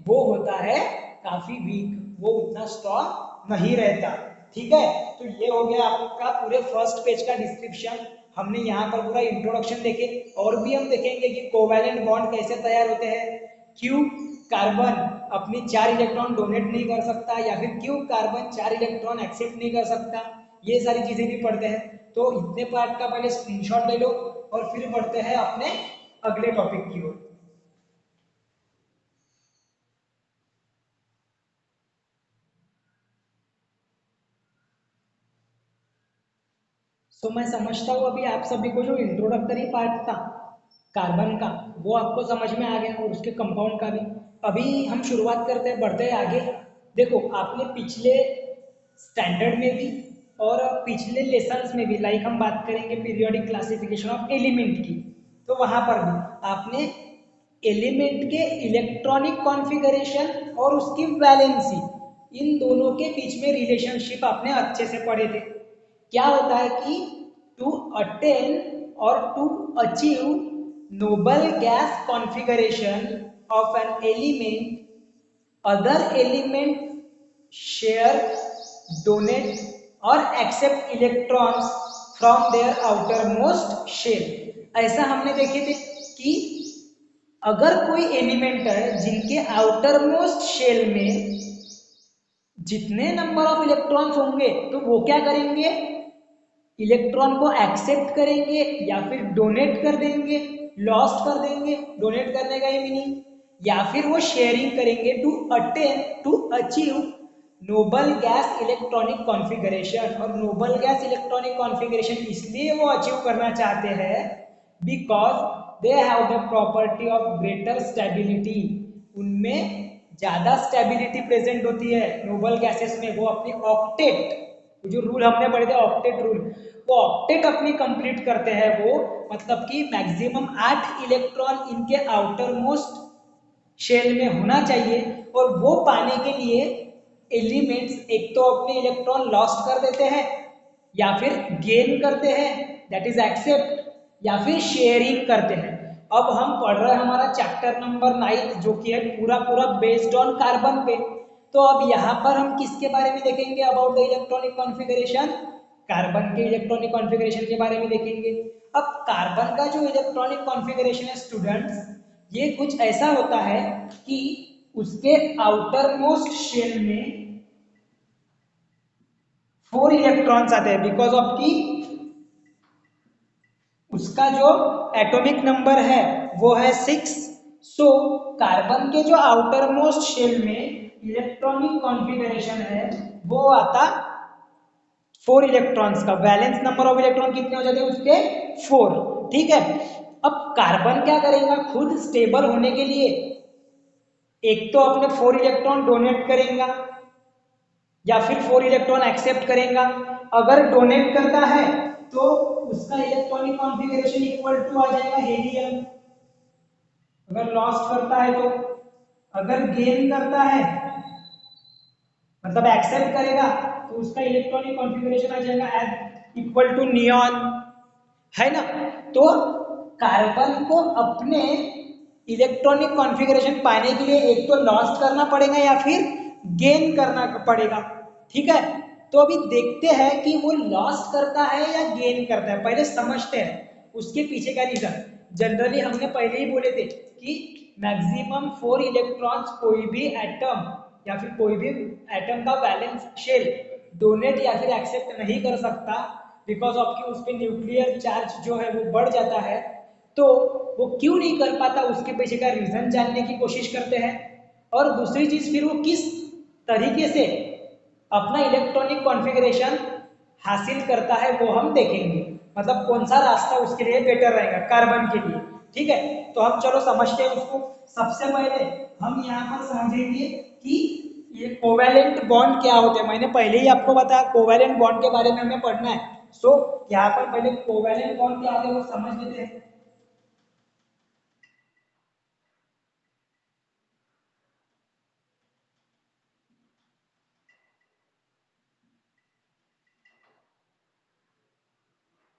वो होता है काफी वीक, वो उतना स्ट्रॉन्ग नहीं रहता। ठीक है, तो ये हो गया आपका पूरे फर्स्ट पेज का डिस्क्रिप्शन। हमने यहाँ पर पूरा इंट्रोडक्शन देखे और भी हम देखेंगे कि कोवैलेंट बॉन्ड कैसे तैयार होते हैं, क्यों कार्बन अपनी 4 इलेक्ट्रॉन डोनेट नहीं कर सकता या फिर क्यों कार्बन 4 इलेक्ट्रॉन एक्सेप्ट नहीं कर सकता, ये सारी चीजें भी पढ़ते हैं। तो इतने पार्ट का पहले स्क्रीनशॉट ले लो और फिर बढ़ते हैं अपने अगले टॉपिक की ओर। मैं समझता हूँ अभी आप सभी को जो इंट्रोडक्टरी पार्ट था कार्बन का वो आपको समझ में आ गया और उसके कंपाउंड का भी। अभी हम शुरुआत करते हैं, बढ़ते हैं आगे। देखो आपने पिछले स्टैंडर्ड में भी और पिछले लेसन्स में भी, लाइक हम बात करेंगे पीरियोडिक क्लासिफिकेशन ऑफ एलिमेंट की, तो वहां पर भी आपने एलिमेंट के इलेक्ट्रॉनिक कॉन्फ़िगरेशन और उसकी वैलेंसी, इन दोनों के बीच में रिलेशनशिप आपने अच्छे से पढ़े थे। क्या होता है कि टू अटेन और to achieve noble gas configuration of an element, other element share, donate और accept electrons from their outermost shell. ऐसा हमने देखे थे कि अगर कोई एलिमेंट है जिनके आउटर मोस्ट शेल में जितने नंबर ऑफ इलेक्ट्रॉन्स होंगे तो वो क्या करेंगे, इलेक्ट्रॉन को एक्सेप्ट करेंगे या फिर डोनेट कर देंगे, लॉस्ट कर देंगे, डोनेट करने का ये मीनिंग, या फिर वो शेयरिंग करेंगे to attain to achieve noble gas electronic configuration. और नोबल गैस इलेक्ट्रॉनिक कॉन्फ़िगरेशन इसलिए वो अचीव करना चाहते हैं because they have the property of greater stability, उनमें ज्यादा स्टेबिलिटी प्रेजेंट होती है नोबल गैसेस में। वो अपनी ऑक्टेट, जो रूल हमने पढ़े थे ऑक्टेट रूल, वो ऑक्टेट अपनी कंप्लीट करते हैं वो, मतलब कि मैक्सिमम 8 इलेक्ट्रॉन इनके आउटर मोस्ट शेल में होना चाहिए। और वो पाने के लिए एलिमेंट्स एक तो अपने इलेक्ट्रॉन लॉस्ट कर देते हैं या फिर गेन करते हैं, दैट इज एक्सेप्ट, या फिर शेयरिंग करते हैं। अब हम पढ़ रहे हैं हमारा चैप्टर नंबर 9 जो कि है पूरा पूरा बेस्ड ऑन कार्बन पे। तो अब यहाँ पर हम किसके बारे में देखेंगे, about the electronic configuration, carbon के इलेक्ट्रॉनिक कॉन्फ़िगरेशन के बारे में देखेंगे। अब कार्बन का जो इलेक्ट्रॉनिक कॉन्फ़िगरेशन है स्टूडेंट्स, ये कुछ ऐसा होता है कि उसके आउटर मोस्ट शेल में 4 इलेक्ट्रॉन्स आते हैं बिकॉज ऑफ की उसका जो एटॉमिक नंबर है वो है 6। सो कार्बन के जो आउटर मोस्ट शेल में इलेक्ट्रॉनिक कॉन्फ़िगरेशन है वो आता 4 इलेक्ट्रॉन्स का। वैलेंस नंबर ऑफ इलेक्ट्रॉन कितने हो जाते हैं उसके, 4। ठीक है, अब कार्बन क्या करेगा, खुद स्टेबल होने के लिए एक तो अपने 4 इलेक्ट्रॉन डोनेट करेगा या फिर 4 इलेक्ट्रॉन एक्सेप्ट करेगा। अगर डोनेट करता है तो उसका इलेक्ट्रॉनिक कॉन्फ़िगरेशन इक्वल टू आ जाएगा हीलियम, अगर लॉस्ट करता है तो। अगर गेन करता है मतलब एक्सेप्ट करेगा तो उसका इलेक्ट्रॉनिक कॉन्फ़िगरेशन आ जाएगा एज इक्वल टू नियॉन, है ना। तो कार्बन को अपने इलेक्ट्रॉनिक कॉन्फ़िगरेशन पाने के लिए एक तो लॉस्ट करना पड़ेगा या फिर गेन करना पड़ेगा। ठीक है, तो अभी देखते हैं कि वो लॉस्ट करता है या गेन करता है, पहले समझते हैं उसके पीछे का रीजन। जनरली हमने पहले ही बोले थे कि मैक्सिमम 4 इलेक्ट्रॉन्स कोई भी एटम या फिर कोई भी एटम का वैलेंस शेल डोनेट या फिर एक्सेप्ट नहीं कर सकता, बिकॉज ऑफ कि उस पर न्यूक्लियर चार्ज जो है वो बढ़ जाता है। तो वो क्यों नहीं कर पाता, उसके पीछे का रीजन जानने की कोशिश करते हैं। और दूसरी चीज, फिर वो किस तरीके से अपना इलेक्ट्रॉनिक कॉन्फ़िगरेशन हासिल करता है वो हम देखेंगे, मतलब कौन सा रास्ता उसके लिए बेटर रहेगा कार्बन के लिए। ठीक है, तो हम चलो समझते हैं उसको। सबसे पहले हम यहाँ पर समझेंगे कि ये कोवैलेंट बॉन्ड क्या होते हैं। मैंने पहले ही आपको बताया कोवैलेंट बॉन्ड के बारे में हमें पढ़ना है। सो यहाँ पर पहले कोवैलेंट बॉन्ड क्या होते हैं वो समझ लेते हैं।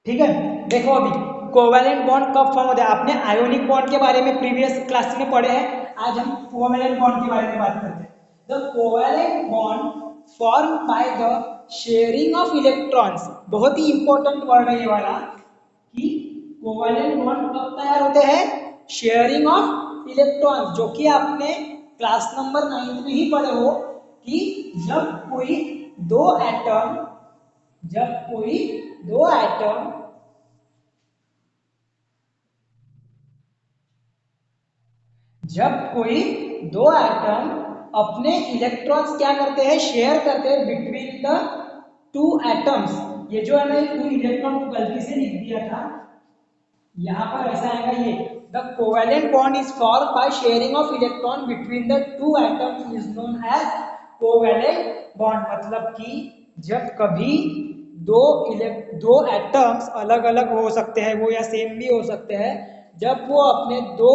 ठीक है, देखो अभी कोवैलेंट बॉन्ड कब फॉर्म होता है, आपने आयोनिक बॉन्ड के बारे में प्रीवियस क्लास में पढ़े हैं, आज हम कोवैलेंट बॉन्ड के बारे में बात करते हैं। The covalent bond form by the sharing of electrons, बहुत ही इंपॉर्टेंट वर्ड है ये वाला, कि कोवैलेंट बॉन्ड कब तैयार होते हैं, शेयरिंग ऑफ इलेक्ट्रॉन्स, जो कि आपने क्लास नंबर 9 में ही पढ़े हो कि जब कोई दो एटम जब कोई दो एटम जब कोई दो एटम अपने इलेक्ट्रॉन्स क्या करते हैं, शेयर करते हैं बिटवीन द टू एटम्स। ये जो है ना, टू इलेक्ट्रॉन को गलती से लिख दिया था, यहाँ पर ऐसा आएगा ये, the covalent bond is form by sharing of electron between the two atoms is known as covalent bond. मतलब कि जब कभी दो एटम्स अलग अलग हो सकते हैं वो, या सेम भी हो सकते हैं, जब वो अपने दो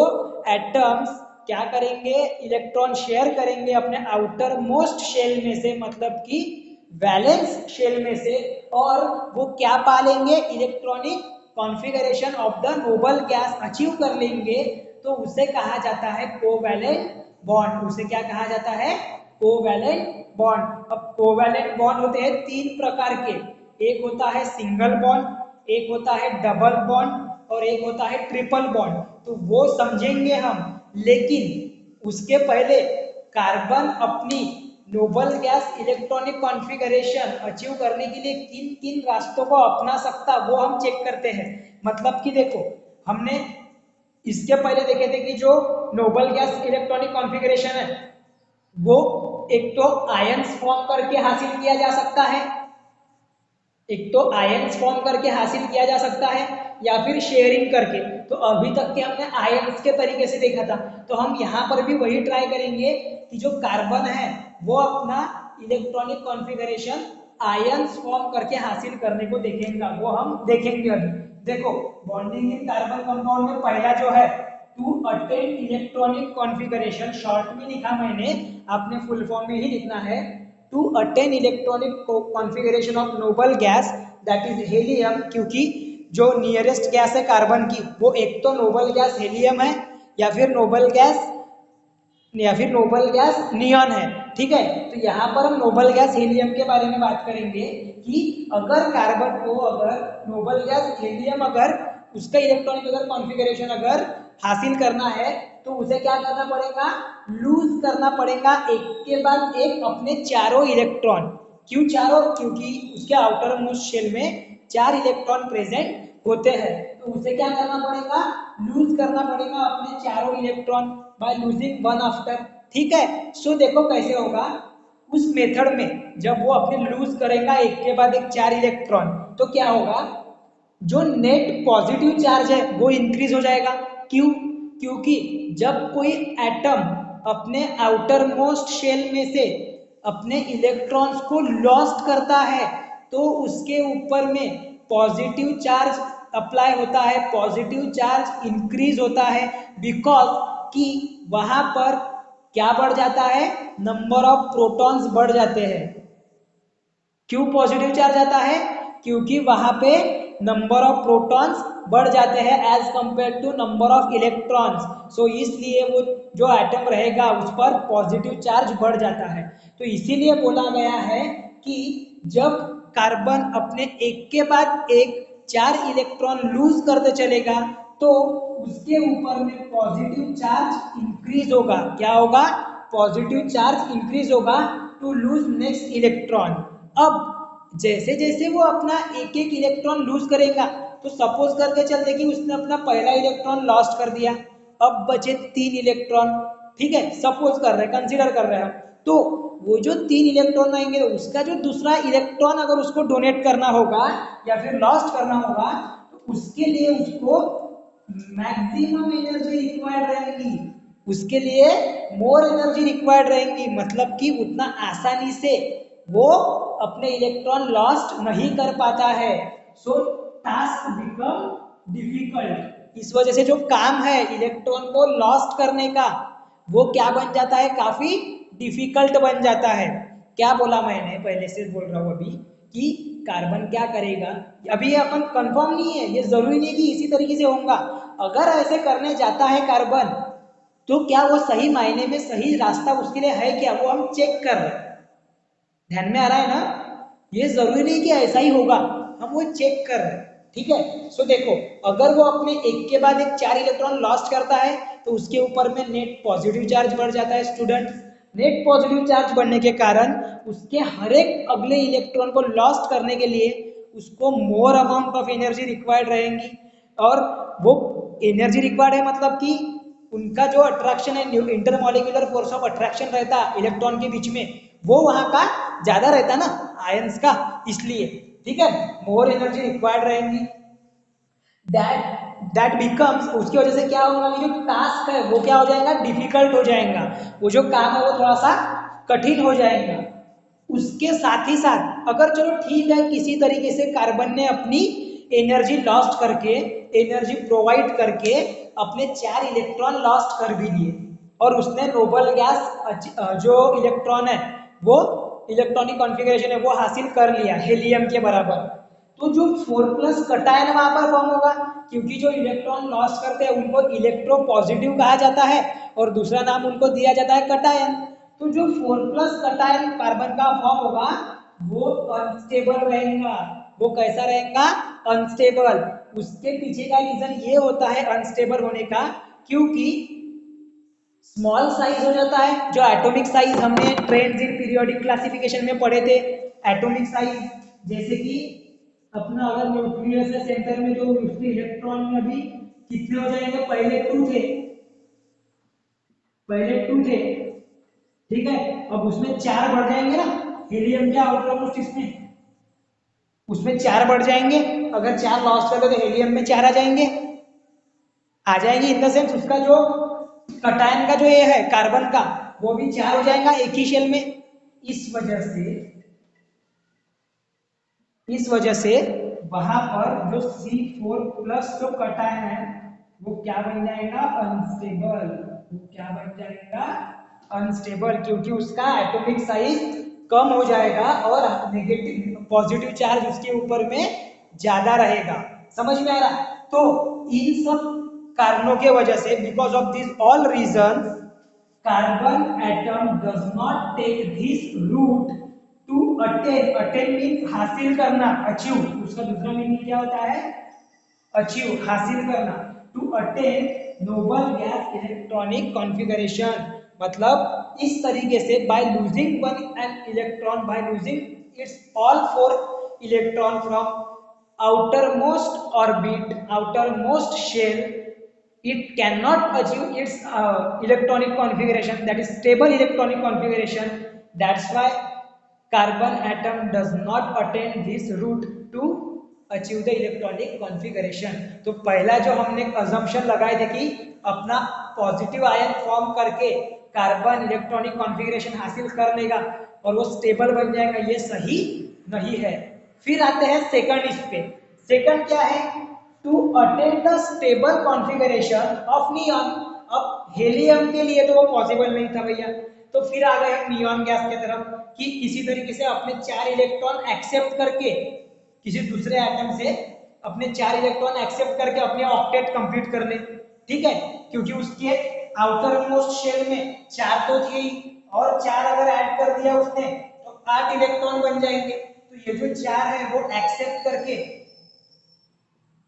एटम्स क्या करेंगे, इलेक्ट्रॉन शेयर करेंगे अपने आउटर मोस्ट शेल में से, मतलब कि वैलेंस शेल में से, और वो क्या पा लेंगे, electronic configuration of the noble gas achieve कर लेंगे, तो उसे कहा जाता है कोवैलेंट बॉन्ड। उसे क्या कहा जाता है, कोवैलेंट बॉन्ड। अब कोवैलेंट बॉन्ड होते हैं तीन प्रकार के, एक होता है सिंगल बॉन्ड, एक होता है डबल बॉन्ड, और एक होता है ट्रिपल बॉन्ड। तो वो समझेंगे हम, लेकिन उसके पहले कार्बन अपनी Nobel gas electronic configuration achieve करने के लिए किन किन रास्तों को अपना सकता वो हम चेक करते हैं। मतलब कि देखो, हमने इसके पहले देखे थे कि जो नोबल गैस इलेक्ट्रॉनिक कॉन्फ़िगरेशन है वो एक तो आयंस फॉर्म करके हासिल किया जा सकता है, एक तो आयंस फॉर्म करके हासिल किया जा सकता है, या फिर शेयरिंग करके। तो अभी तक के हमने आयंस के तरीके से देखा था, तो हम यहाँ पर भी वही ट्राई करेंगे कि जो कार्बन है वो अपना इलेक्ट्रॉनिक कॉन्फ़िगरेशन आयंस फॉर्म करके हासिल करने को देखेंगे, वो हम देखेंगे अभी। देखो, बॉन्डिंग इन कार्बन कंपाउंड में पहला जो है to attain electronic configuration, short में लिखा मैंने, आपने फुल फॉर्म में ही लिखना है, to attain electronic configuration of noble gas that is helium, क्योंकि जो नियरेस्ट गैस है कार्बन की वो एक तो नोबल गैस हेलियम है, या फिर नोबल गैस नियॉन है। ठीक है, तो यहाँ पर हम नोबल गैस हीलियम के बारे में बात करेंगे कि अगर कार्बन को, अगर नोबल गैस हीलियम, अगर उसका इलेक्ट्रॉनिक अगर कॉन्फ़िगरेशन अगर हासिल करना है तो उसे क्या करना पड़ेगा, लूज करना पड़ेगा एक के बाद एक अपने चारों इलेक्ट्रॉन। क्यों चारों, क्योंकि उसके आउटर मोस्ट शेल में 4 इलेक्ट्रॉन प्रेजेंट होते हैं, तो उसे क्या करना पड़ेगा, लूज करना पड़ेगा अपने चारों electron by losing one after. ठीक है, सो देखो कैसे होगा उस मेथड में, जब वो अपने लूज करेगा एक के बाद एक 4 इलेक्ट्रॉन, तो क्या होगा, जो नेट पॉजिटिव चार्ज है वो इंक्रीज हो जाएगा। क्यों, क्योंकि जब कोई एटम अपने आउटर मोस्ट शेल में से अपने इलेक्ट्रॉन्स को लॉस्ट करता है तो उसके ऊपर में पॉजिटिव चार्ज अप्लाई होता है, पॉजिटिव चार्ज इंक्रीज होता है, बिकॉज कि वहां पर क्या बढ़ जाता है, नंबर ऑफ प्रोटॉन्स बढ़ जाते हैं। क्यों पॉजिटिव चार्ज आता है, क्योंकि वहां पे नंबर ऑफ प्रोटॉन्स बढ़ जाते हैं as compare to number of electrons. So इसलिए वो जो एटम रहेगा उस पर पॉजिटिव चार्ज बढ़ जाता है। तो इसीलिए बोला गया है कि जब कार्बन अपने एक के बाद एक 4 इलेक्ट्रॉन लूज करते चलेगा तो उसके ऊपर में पॉजिटिव चार्ज इंक्रीज होगा। क्या होगा? पॉजिटिव चार्ज इंक्रीज होगा टू लूज नेक्स्ट इलेक्ट्रॉन। अब जैसे जैसे वो अपना एक एक इलेक्ट्रॉन लूज करेगा तो सपोज करके चलते कि उसने अपना पहला इलेक्ट्रॉन लॉस्ट कर दिया, अब बचे 3 इलेक्ट्रॉन। ठीक है, सपोज कर रहे हैं, कंसीडर कर रहे हैं। तो वो जो 3 इलेक्ट्रॉन आएंगे उसका जो दूसरा इलेक्ट्रॉन अगर उसको डोनेट करना होगा या फिर लॉस्ट करना होगा तो उसके लिए उसको मैक्सिमम एनर्जी रिक्वायर्ड रहेगी, उसके लिए मोर एनर्जी रिक्वायर्ड रहेंगी। मतलब कि उतना आसानी से वो अपने इलेक्ट्रॉन लॉस्ट नहीं कर पाता है। सो टास्क बिकम डिफिकल्ट। इस वजह से जो काम है इलेक्ट्रॉन को लॉस्ट करने का वो क्या बन जाता है? काफी डिफिकल्ट बन जाता है। क्या बोला मैंने? पहले से बोल रहा हूँ अभी कि कार्बन क्या करेगा। अभी ये अपन कंफर्म नहीं है, ये जरूरी नहीं कि इसी तरीके से होगा। अगर ऐसे करने जाता है कार्बन तो क्या वो सही मायने में सही रास्ता उसके लिए है क्या, वो हम चेक कर रहे हैं। ध्यान में आ रहा है ना? ये जरूरी नहीं कि ऐसा ही होगा, हम वो चेक कर रहे हैं। ठीक है, सो देखो अगर वो अपने एक के बाद एक 4 इलेक्ट्रॉन लॉस्ट करता है तो उसके ऊपर में नेट पॉजिटिव चार्ज बढ़ जाता है। स्टूडेंट, नेट पॉजिटिव चार्ज बढ़ने के कारण उसके हर एक अगले इलेक्ट्रॉन को लॉस्ट करने के लिए उसको more amount of energy required रहेंगी। और वो एनर्जी रिक्वायर्ड है मतलब कि उनका जो अट्रैक्शन है, इंटरमॉलिक्यूलर फोर्स ऑफ अट्रैक्शन रहता है इलेक्ट्रॉन के बीच में, वो वहां का ज्यादा रहता है ना आयंस का, इसलिए। ठीक है, मोर एनर्जी रिक्वायर्ड रहेंगी। दैट बिकम्स, उसकी वजह से क्या होगा कि जो टास्क है वो क्या हो जाएगा? डिफिकल्ट हो जाएगा। वो जो काम है वो थोड़ा सा कठिन हो जाएगा। उसके साथ ही साथ अगर चलो ठीक है किसी तरीके से कार्बन ने अपनी एनर्जी लॉस्ट करके, एनर्जी प्रोवाइड करके अपने 4 इलेक्ट्रॉन लॉस्ट कर भी लिए और उसने नोबल गैस जो इलेक्ट्रॉन है वो इलेक्ट्रॉनिक कॉन्फ़िगरेशन है वो हासिल कर लिया हेलियम के बराबर। तो जो 4+ कटायन वहां पर फॉर्म होगा, क्योंकि जो इलेक्ट्रॉन लॉस करते हैं उनको इलेक्ट्रो पॉजिटिव कहा जाता है और दूसरा नाम उनको दिया जाता है कटायन। तो जो 4+ कटायन कार्बन का फॉर्म होगा वो अनस्टेबल रहेगा। वो कैसा रहेगा? अनस्टेबल। उसके पीछे का रीजन ये होता है अनस्टेबल होने का, क्योंकि स्मॉल साइज हो जाता है। जो एटॉमिक साइज हमने ट्रेंड्स इन पीरियोडिक क्लासिफिकेशन में पढ़े थे, एटॉमिक साइज जैसे कि अपना अगर न्यूक्लियस है सेंटर में तो उसके इलेक्ट्रॉन में अभी कितने हो जाएंगे? पहले 2 थे, पहले 2 थे। ठीक है, अब उसमें 4 बढ़ जाएंगे ना, हीलियम के आउटर मोस्ट इसमें उसमें 4 बढ़ जाएंगे। अगर 4 लॉस कर दो तो हीलियम में 4 आ जाएंगे इन द सेंस उसका जो कटायन का जो ये है कार्बन का वो भी 4 हो जाएगा एक ही शेल में। इस वजह से वहां पर जो C4+ जो कटायन है वो क्या बन जाएगा? अनस्टेबल। वो क्या बन जाएगा? अनस्टेबल, क्योंकि उसका एटॉमिक साइज कम हो जाएगा और नेगेटिव पॉजिटिव चार्ज उसके ऊपर में ज्यादा रहेगा। समझ में आ रहा? तो इन सब कारणों के वजह से, because of this all reason, carbon atom does not take this route to attain. Attain means हासिल करना, अचीव। उसका दूसरा मीनिंग क्या होता है? अचीव, हासिल करना। To attain noble gas electronic configuration, मतलब इस तरीके से by losing one an electron, by losing its all 4 electron from outermost orbit, outermost shell, it cannot achieve its electronic configuration, that is stable electronic configuration. That's why carbon atom does not attain this route to achieve the electronic configuration. तो पहला जो हमने assumption लगाए थे कि अपना positive ion form करके carbon electronic configuration हासिल कर लेगा और वो स्टेबल बन जाएगा, ये सही नहीं है। फिर आते हैं सेकंड इस पे। सेकंड क्या है? To attain the stable configuration of neon. अब हेलियम के लिए तो वो पॉसिबल नहीं था भैया, तो फिर आ गए हम नियॉन गैस की तरफ कि किसी तरीके से अपने 4 इलेक्ट्रॉन एक्सेप्ट करके किसी दूसरे एटम से अपने 4 इलेक्ट्रॉन एक्सेप्ट करके अपने ऑक्टेट कंप्लीट कर ले, ठीक है, क्योंकि उसके आउटर मोस्ट शेल में 4 तो थे ही, और 4 अगर ऐड कर दिया उसने तो 8 इलेक्ट्रॉन बन जाएंगे। तो ये जो 4 है वो एक्सेप्ट करके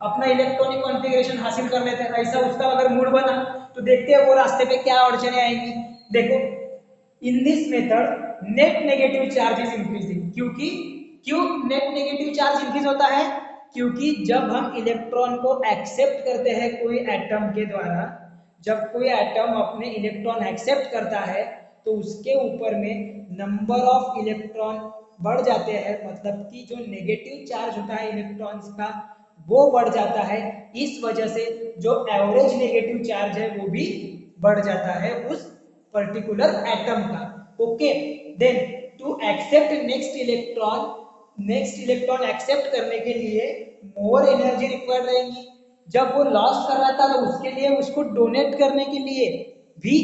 अपना इलेक्ट्रॉनिक कॉन्फ़िगरेशन हासिल कर लेते हैं। ऐसा उसका अगर मूड बना तो देखते हैं वो रास्ते पे क्या अड़चने आएंगी। देखो, इन this method net negative charge is increasing, क्योंकि क्यों नेट नेगेटिव चार्ज इंक्रीज होता है? क्योंकि जब हम इलेक्ट्रॉन को एक्सेप्ट करते हैं कोई एटम के द्वारा, जब कोई एटम अपने इलेक्ट्रॉन एक्सेप्ट करता है तो उसके ऊपर में नंबर ऑफ इलेक्ट्रॉन बढ़ जाते हैं, मतलब कि जो नेगेटिव चार्ज होता है इलेक्ट्रॉन्स का वो बढ़ जाता है। इस वजह से जो एवरेज नेगेटिव चार्ज है वो भी बढ़ जाता है उस पर्टिकुलर एटम का। Okay, then to accept next electron accept करने के लिए मोर एनर्जी रिक्वायर्ड रहेगी। जब वो लॉस्ट कर रहा था तो उसके लिए उसको डोनेट करने के लिए भी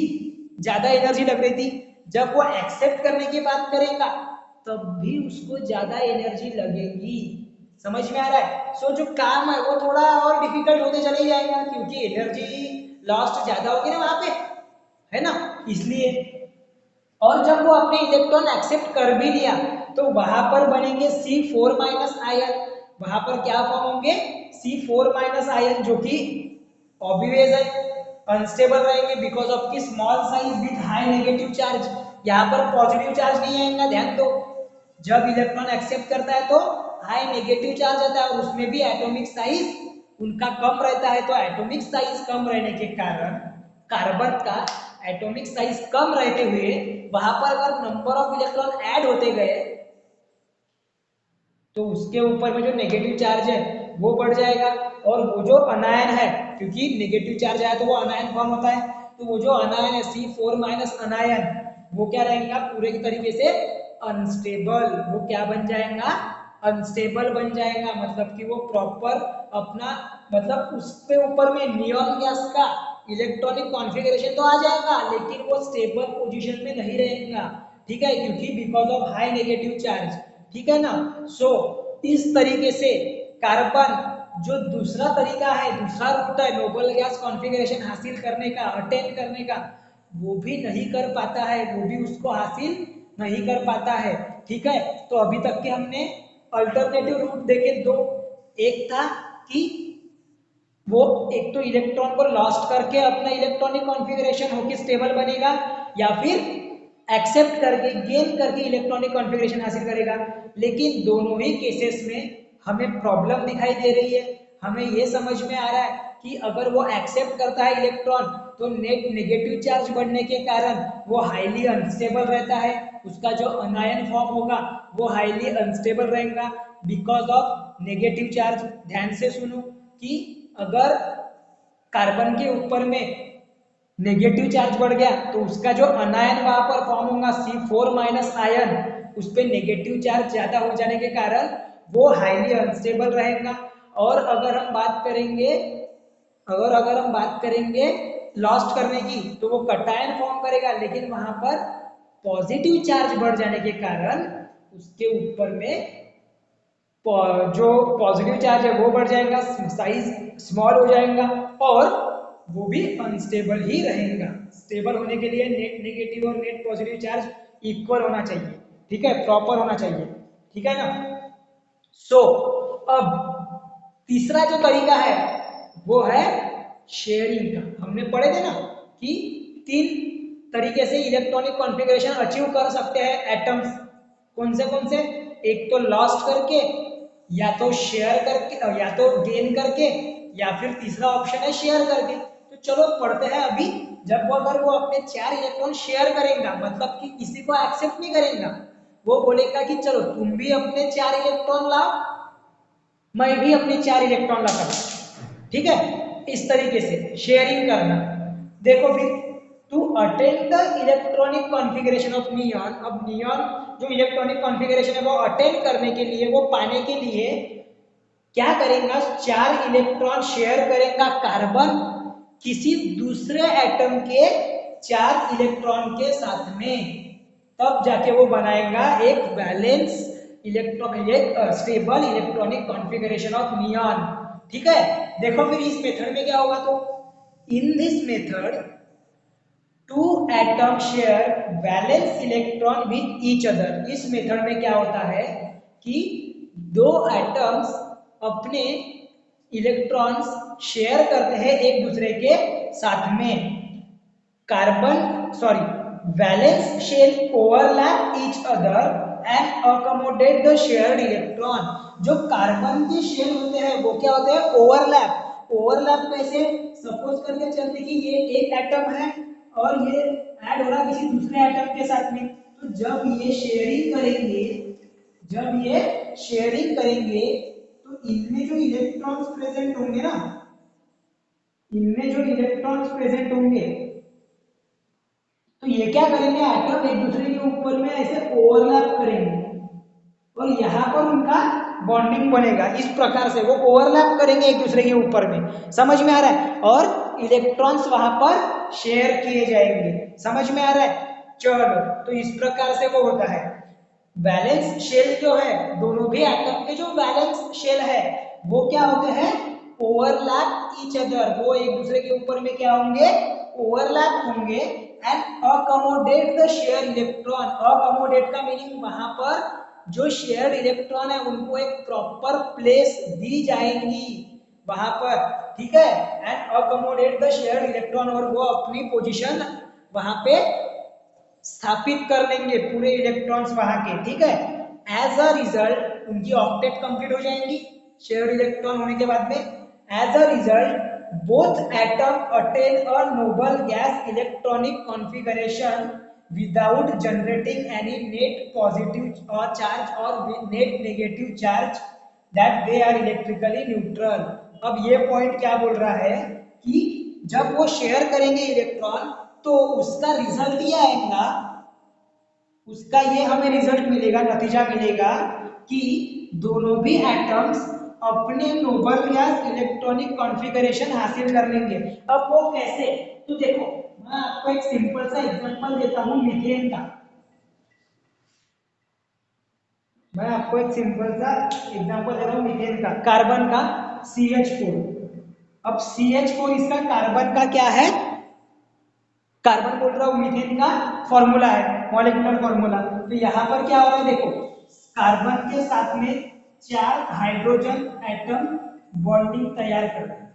ज्यादा एनर्जी लग रही थी। जब वो एक्सेप्ट करने की बात करेगा तब भी उसको ज्यादा एनर्जी लगेगी। समझ में आ रहा है? सो जो काम है वो थोड़ा और डिफिकल्ट होते चले जाएगा, क्योंकि एनर्जी लॉस्ट ज्यादा होगी ना वहां पे, है ना, इसलिए। और जब वो अपने इलेक्ट्रॉन एक्सेप्ट कर भी लिया तो वहां पर बनेंगे C4 माइनस आयन। वहां पर क्या फॉर्म होंगे? C4 माइनस आयन, जो कि ऑब्वियस है अनस्टेबल रहेंगे बिकॉज ऑफ की small size with high negative charge. यहाँ पर पॉजिटिव चार्ज नहीं आएगा, ध्यान दो। जब इलेक्ट्रॉन एक्सेप्ट करता है तो हाई नेगेटिव चार्ज आता है और उसमें भी एटॉमिक साइज उनका कम रहता है। तो एटॉमिक साइज कम रहने के कारण कार्बन का एटॉमिक साइज कम रहते हुए वहां पर अगर नंबर ऑफ इलेक्ट्रॉन ऐड होते गए तो उसके ऊपर में जो नेगेटिव चार्ज है वो बढ़ जाएगा। और वो जो अनायन है, क्योंकि नेगेटिव चार्ज आया तो वो अनायन फॉर्म होता है, तो वो जो अनायन है C4 माइनस अनायन वो क्या रहेगा? पूरे तरीके से अनस्टेबल। वो क्या बन जाएगा? अनस्टेबल बन जाएगा, मतलब कि वो प्रॉपर अपना मतलब उसके ऊपर में नियॉन गैस का इलेक्ट्रॉनिक कॉन्फ़िगरेशन तो आ जाएगा लेकिन वो स्टेबल पोजीशन में नहीं रहेगा, ठीक है, क्योंकि because of high negative charge, ठीक है ना। सो इस तरीके से कार्बन जो दूसरा तरीका है, दूसरा रूट है नोबल गैस कॉन्फ़िगरेशन हासिल करने का, अटेन करने का, वो भी नहीं कर पाता है, वो भी उसको हासिल नहीं कर पाता है, ठीक है। तो अभी तक के हमने अल्टरनेटिव रूट देखे दो। एक था कि वो एक तो इलेक्ट्रॉन को लॉस्ट करके अपना इलेक्ट्रॉनिक कॉन्फ़िगरेशन होके स्टेबल बनेगा, या फिर एक्सेप्ट करके गेन करके इलेक्ट्रॉनिक कॉन्फ़िगरेशन हासिल करेगा। लेकिन दोनों ही केसेस में हमें प्रॉब्लम दिखाई दे रही है। हमें ये समझ में आ रहा है कि अगर वो एक्सेप्ट करता है इलेक्ट्रॉन तो नेट नेगेटिव चार्ज बढ़ने के कारण वो हाईली अनस्टेबल रहता है, उसका जो अनायन फॉर्म होगा वो हाईली अनस्टेबल रहेगा बिकॉज ऑफ नेगेटिव चार्ज। ध्यान से सुनो कि अगर कार्बन के ऊपर में नेगेटिव चार्ज बढ़ गया तो उसका जो अनायन वहां पर फॉर्म होगा C4 माइनस आयन, उस पर नेगेटिव चार्ज ज्यादा हो जाने के कारण वो हाईली अनस्टेबल रहेगा। और अगर हम बात करेंगे लॉस्ट करने की तो वो कटायन फॉर्म करेगा, लेकिन वहां पर पॉजिटिव चार्ज बढ़ जाने के कारण उसके ऊपर में जो पॉजिटिव चार्ज है वो बढ़ जाएगा, साइज स्मॉल हो जाएगा और वो भी अनस्टेबल ही रहेगा। स्टेबल होने के लिए नेट नेगेटिव और नेट पॉजिटिव चार्ज इक्वल होना चाहिए, ठीक है, प्रॉपर होना चाहिए, ठीक है ना। सो अब तीसरा जो तरीका है वो है शेयरिंग का। हमने पढ़े थे ना कि 3 तरीके से इलेक्ट्रॉनिक कॉन्फ़िगरेशन अचीव कर सकते हैं एटम्स। कौन से? एक तो लॉस्ट करके, या तो शेयर करके, या तो गेन करके, या फिर तीसरा ऑप्शन है शेयर करके। तो चलो पढ़ते हैं अभी। जब वो अगर वो अपने 4 इलेक्ट्रॉन शेयर करेगा, मतलब कि किसी को एक्सेप्ट नहीं करेगा, वो बोलेगा कि चलो तुम भी अपने 4 इलेक्ट्रॉन लाओ, मैं भी अपने 4 इलेक्ट्रॉन लाता हूं, ठीक है। इस तरीके से शेयरिंग करना। देखो फिर to attain the electronic configuration of neon, अब नियॉन जो इलेक्ट्रॉनिक कॉन्फ़िगरेशन है वो अटेन करने के लिए, वो पाने के लिए क्या करेगा? 4 इलेक्ट्रॉन शेयर करेगा कार्बन किसी दूसरे एटम के 4 इलेक्ट्रॉन के साथ में, तब जाके वो बनाएगा एक वैलेंस इलेक्ट्रॉन ये stable electronic configuration of neon. ठीक है, देखो फिर इस मेथड में क्या होगा, तो in this method two atom share valence electron with each other. इस मेथड में क्या होता है कि दो एटम्स अपने इलेक्ट्रॉन्स शेयर करते हैं एक दूसरे के साथ में। Carbon sorry valence shell overlap each other and accommodate the shared electron. जो कार्बन के शेल होते हैं वो क्या होते हैं, ओवरलैप। ओवरलैप कैसे, सपोज करके चलते कि ये एक एटम है और ये ऐड हो रहा किसी दूसरे एटम के साथ में, तो जब ये शेयरिंग करेंगे, जब ये शेयरिंग करेंगे तो इनमें जो इलेक्ट्रॉन्स प्रेजेंट होंगे ना, इनमें जो इलेक्ट्रॉन्स प्रेजेंट होंगे तो ये क्या करेंगे, एटम एक दूसरे के ऊपर में ऐसे ओवरलैप करेंगे और यहाँ पर उनका बॉन्डिंग बनेगा। इस प्रकार से वो ओवरलैप करेंगे एक दूसरे के ऊपर में, समझ में आ रहा है, और इलेक्ट्रॉन्स वहां पर शेयर किए जाएंगे। समझ में आ रहा है, चलो तो इस प्रकार से वो होता है। वैलेंस शेल जो है, दोनों भी एटम के जो वैलेंस शेल है वो क्या होते हैं, ओवरलैप ईच अदर। वो एक दूसरे के ऊपर में क्या होंगे, ओवरलैप होंगे and accommodate the share electron. Accommodate का मीनिंग वहां पर जो शेयर्ड इलेक्ट्रॉन है उनको एक प्रॉपर प्लेस दी जाएंगी वहां पर। ठीक है, and accommodate the shared electron, और वो अपनी पोजीशन वहां पे स्थापित कर लेंगे पूरे इलेक्ट्रॉन्स वहां के। ठीक है, एज अ रिजल्ट उनकी ऑक्टेट कंप्लीट हो जाएंगी शेयर्ड इलेक्ट्रॉन होने के बाद में। As a result both atom attain a noble gas electronic configuration without generating any net positive or charge or net negative charge, that they are electrically neutral। अब ये point क्या बोल रहा है कि जब वो शेयर करेंगे इलेक्ट्रॉन तो उसका रिजल्ट ये आएगा, उसका ये हमें रिजल्ट मिलेगा, नतीजा मिलेगा कि दोनों भी एटम्स अपने नोबल गैस इलेक्ट्रॉनिक कॉन्फ़िगरेशन हासिल कर लेंगे। अब वो कैसे, तो देखो मैं आपको एक सिंपल सा एग्जांपल देता हूं मीथेन का। मैं आपको एक सिंपल सा एग्जांपल दे रहा हूं मीथेन का, कार्बन का CH4। अब CH4 इसका कार्बन का क्या है, कार्बन बोल रहा हूं, मीथेन का फॉर्मूला है, मॉलिक्यूलर फॉर्मूला। तो यहां पर क्या हो रहा है, देखो कार्बन के साथ में 4 हाइड्रोजन एटम बॉन्डिंग तैयार कर रहे हैं।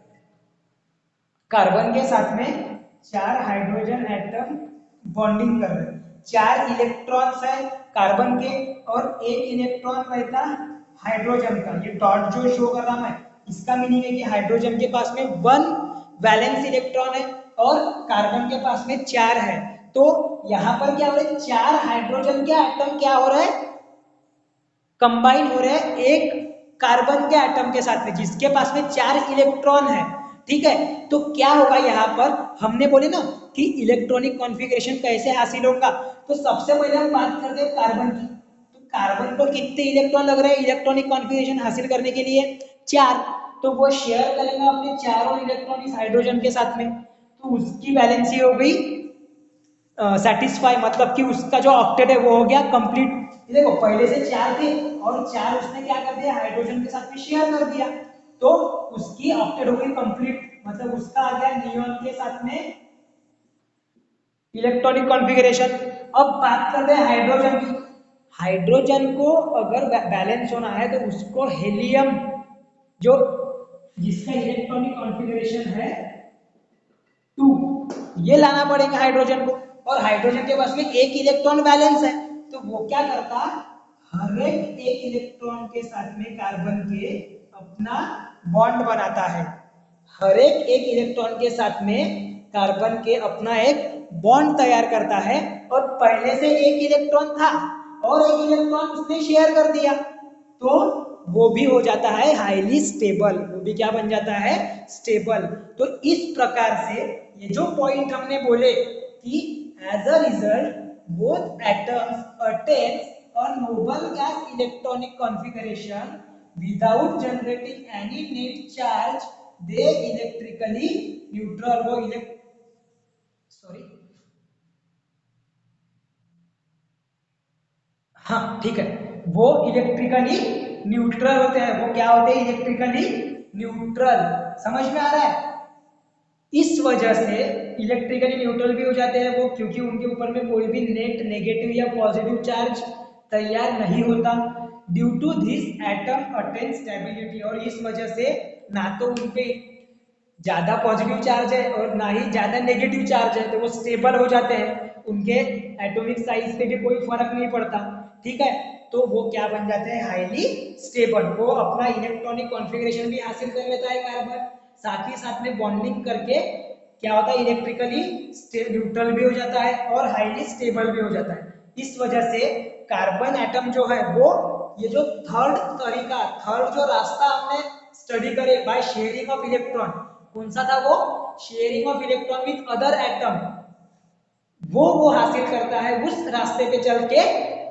कार्बन के साथ में 4 हाइड्रोजन एटम बॉन्डिंग कर रहे हैं। 4 इलेक्ट्रॉन्स है कार्बन के और 1 इलेक्ट्रॉन रहता हाइड्रोजन का। ये डॉट जो शो कर रहा है इसका मीनिंग है कि हाइड्रोजन के पास में 1 वैलेंस इलेक्ट्रॉन है और कार्बन के पास में 4 है। तो यहां पर क्या हो रहा है, 4 हाइड्रोजन के एटम क्या हो रहा है, कंबाइन हो रहे हैं एक कार्बन के एटम के साथ में जिसके पास में 4 इलेक्ट्रॉन है। ठीक है, तो क्या होगा यहाँ पर, हमने बोले ना कि इलेक्ट्रॉनिक कॉन्फ़िगरेशन कैसे हासिल होगा, तो सबसे पहले हम बात करते हैं कार्बन की। तो कार्बन को कितने इलेक्ट्रॉन लग रहे हैं इलेक्ट्रॉनिक कॉन्फ़िगरेशन हासिल करने के लिए, 4। तो वो शेयर करेंगे अपने चारों इलेक्ट्रॉन इस हाइड्रोजन के साथ में, तो उसकी वैलेंसी हो गई सेटिस्फाई, मतलब कि उसका जो ऑक्टेट है वो हो गया कंप्लीट। देखो पहले से 4 थे और 4 उसने क्या कर दिया, हाइड्रोजन के साथ में शेयर कर दिया, तो उसकी ऑक्टेट हो गई कंप्लीट, मतलब उसका आ गया नियॉन के साथ में इलेक्ट्रॉनिक कॉन्फ़िगरेशन। अब बात करते हैं हाइड्रोजन की। हाइड्रोजन को अगर बैलेंस होना है तो उसको हेलियम, जो जिसका इलेक्ट्रॉनिक कॉन्फ़िगरेशन है 2, ये लाना पड़ेगा हाइड्रोजन को। और हाइड्रोजन के पास में 1 इलेक्ट्रॉन बैलेंस है, तो वो क्या करता, हर एक इलेक्ट्रॉन के साथ में कार्बन के अपना बॉन्ड बनाता है। हर एक इलेक्ट्रॉन के साथ में कार्बन के अपना एक बॉन्ड तैयार करता है, और पहले से 1 इलेक्ट्रॉन था और 1 इलेक्ट्रॉन उसने शेयर कर दिया, तो वो भी हो जाता है हाईली स्टेबल, वो भी क्या बन जाता है, स्टेबल। तो इस प्रकार से ये जो पॉइंट हमने बोले कि as a result both atoms attain a noble gas electronic configuration without generating any net charge, they electrically neutral। वो सॉरी, हाँ ठीक है, वो इलेक्ट्रिकली न्यूट्रल होते हैं। वो क्या होते हैं? Electrically neutral. समझ में आ रहा है? इस वजह से इलेक्ट्रिकली न्यूट्रल भी हो जाते हैं वो, क्योंकि उनके ऊपर में कोई भी नेट नेगेटिव या पॉजिटिव चार्ज तैयार नहीं होता। Due to this atom attain stability, और इस वजह से ना तो उनपे ज्यादा पॉजिटिव चार्ज है और ना ही ज्यादा नेगेटिव चार्ज है, तो वो स्टेबल हो जाते हैं। उनके एटॉमिक साइज पे भी कोई फर्क नहीं पड़ता। ठीक है, तो वो क्या बन जाते हैं? Highly stable. वो अपना इलेक्ट्रॉनिक कॉन्फ़िगरेशन भी हासिल कर लेता है कार्बन, साथ ही साथ में बॉन्डिंग करके क्या होता है? इलेक्ट्रिकली न्यूट्रल भी हो जाता है और हाईली स्टेबल भी हो जाता है। इस वजह से कार्बन एटम जो है वो, ये जो थर्ड जो रास्ता हमने स्टडी करे बाय शेयरिंग ऑफ इलेक्ट्रॉन, कौन सा था वो? Sharing of electron with other atom, वो हासिल करता है। उस रास्ते पे चल के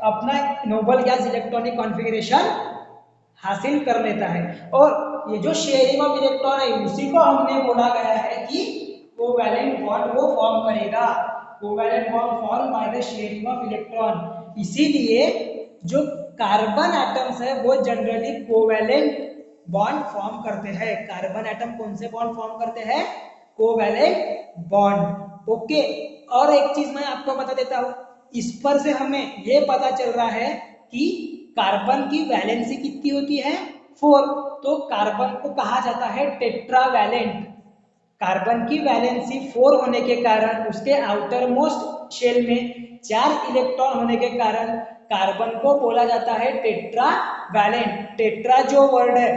अपना नोबल गैस इलेक्ट्रॉनिक कॉन्फ़िगरेशन हासिल कर लेता है। और ये जो शेयरिंग ऑफ इलेक्ट्रॉन है, उसी को हमने बोला गया है कि कोवैलेंट बॉन्ड वो फॉर्म करेगा। Covalent bond form by the sharing of electron. इसीलिए जो कार्बन एटम्स है वो जनरली कोवैलेंट बॉन्ड फॉर्म करते हैं। कार्बन एटम कौन से बॉन्ड फॉर्म करते हैं? Covalent bond. ओके, और एक चीज मैं आपको बता देता हूं, इस पर से हमें ये पता चल रहा है कि कार्बन की वैलेंसी कितनी होती है? 4। तो कार्बन को कहा जाता है टेट्रावैलेंट। कार्बन की वैलेंसी 4 होने के कारण, उसके आउटर मोस्ट शेल में 4 इलेक्ट्रॉन होने के कारण कार्बन को बोला जाता है टेट्रावैलेंट। टेट्रा जो वर्ड है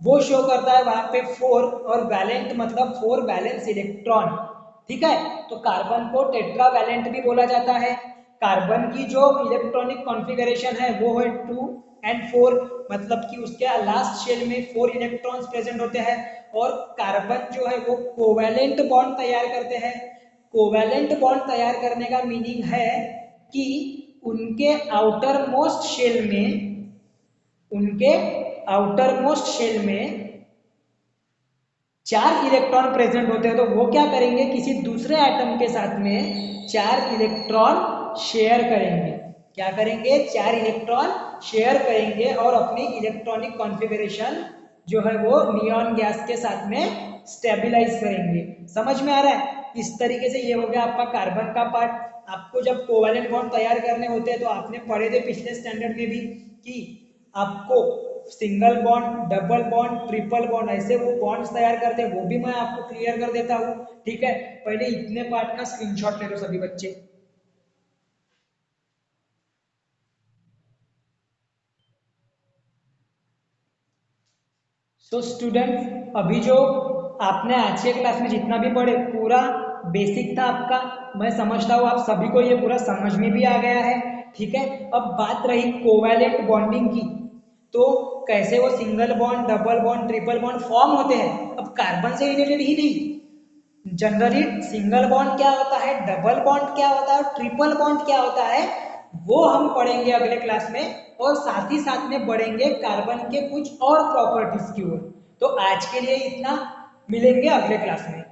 वो शो करता है वहां पे 4, और वैलेंट मतलब 4 वैलेंस इलेक्ट्रॉन। ठीक है, तो कार्बन को टेट्रावैलेंट भी बोला जाता है। कार्बन की जो इलेक्ट्रॉनिक कॉन्फ़िगरेशन है वो है 2 and 4, मतलब कि उसके लास्ट शेल में 4 इलेक्ट्रॉन्स प्रेजेंट होते हैं। और कार्बन जो है वो कोवैलेंट बॉन्ड तैयार करते हैं। कोवैलेंट बॉन्ड तैयार करने का मीनिंग है कि उनके आउटर मोस्ट शेल में 4 इलेक्ट्रॉन प्रेजेंट होते हैं। तो वो क्या करेंगे? किसी दूसरे एटम के साथ में 4 इलेक्ट्रॉन शेयर करेंगे। क्या करेंगे? 4 इलेक्ट्रॉन शेयर करेंगे और अपनी इलेक्ट्रॉनिक कॉन्फ़िगरेशन जो है वो नियॉन गैस के साथ में स्टेबलाइज करेंगे। समझ में आ रहा है? इस तरीके से ये हो गया आपका कार्बन का पार्ट। आपको जब कोवैलेंट बॉन्ड तैयार करने होते हैं तो आपने पढ़े थे पिछले स्टैंडर्ड में भी कि आपको single bond, double bond, triple bond, ऐसे वो बॉन्ड्स तैयार करते हैं, वो भी मैं आपको क्लियर कर देता हूँ। ठीक है, पहले इतने पार्ट का स्क्रीनशॉट ले लो सभी बच्चे। तो स्टूडेंट, अभी जो आपने आज के क्लास में जितना भी पढ़े पूरा बेसिक था आपका। मैं समझता हूँ आप सभी को ये पूरा समझ में भी आ गया है। ठीक है, अब बात रही कोवैलेंट बॉन्डिंग की, तो कैसे वो single bond, double bond, triple bond form होते हैं। अब कार्बन से रिलेटेड ही नहीं, जनरली सिंगल बॉन्ड क्या होता है, डबल बॉन्ड क्या होता है, ट्रिपल बॉन्ड क्या होता है, वो हम पढ़ेंगे अगले क्लास में। और साथ ही साथ में बढ़ेंगे कार्बन के कुछ और प्रॉपर्टीज की ओर। तो आज के लिए इतना, मिलेंगे अगले क्लास में।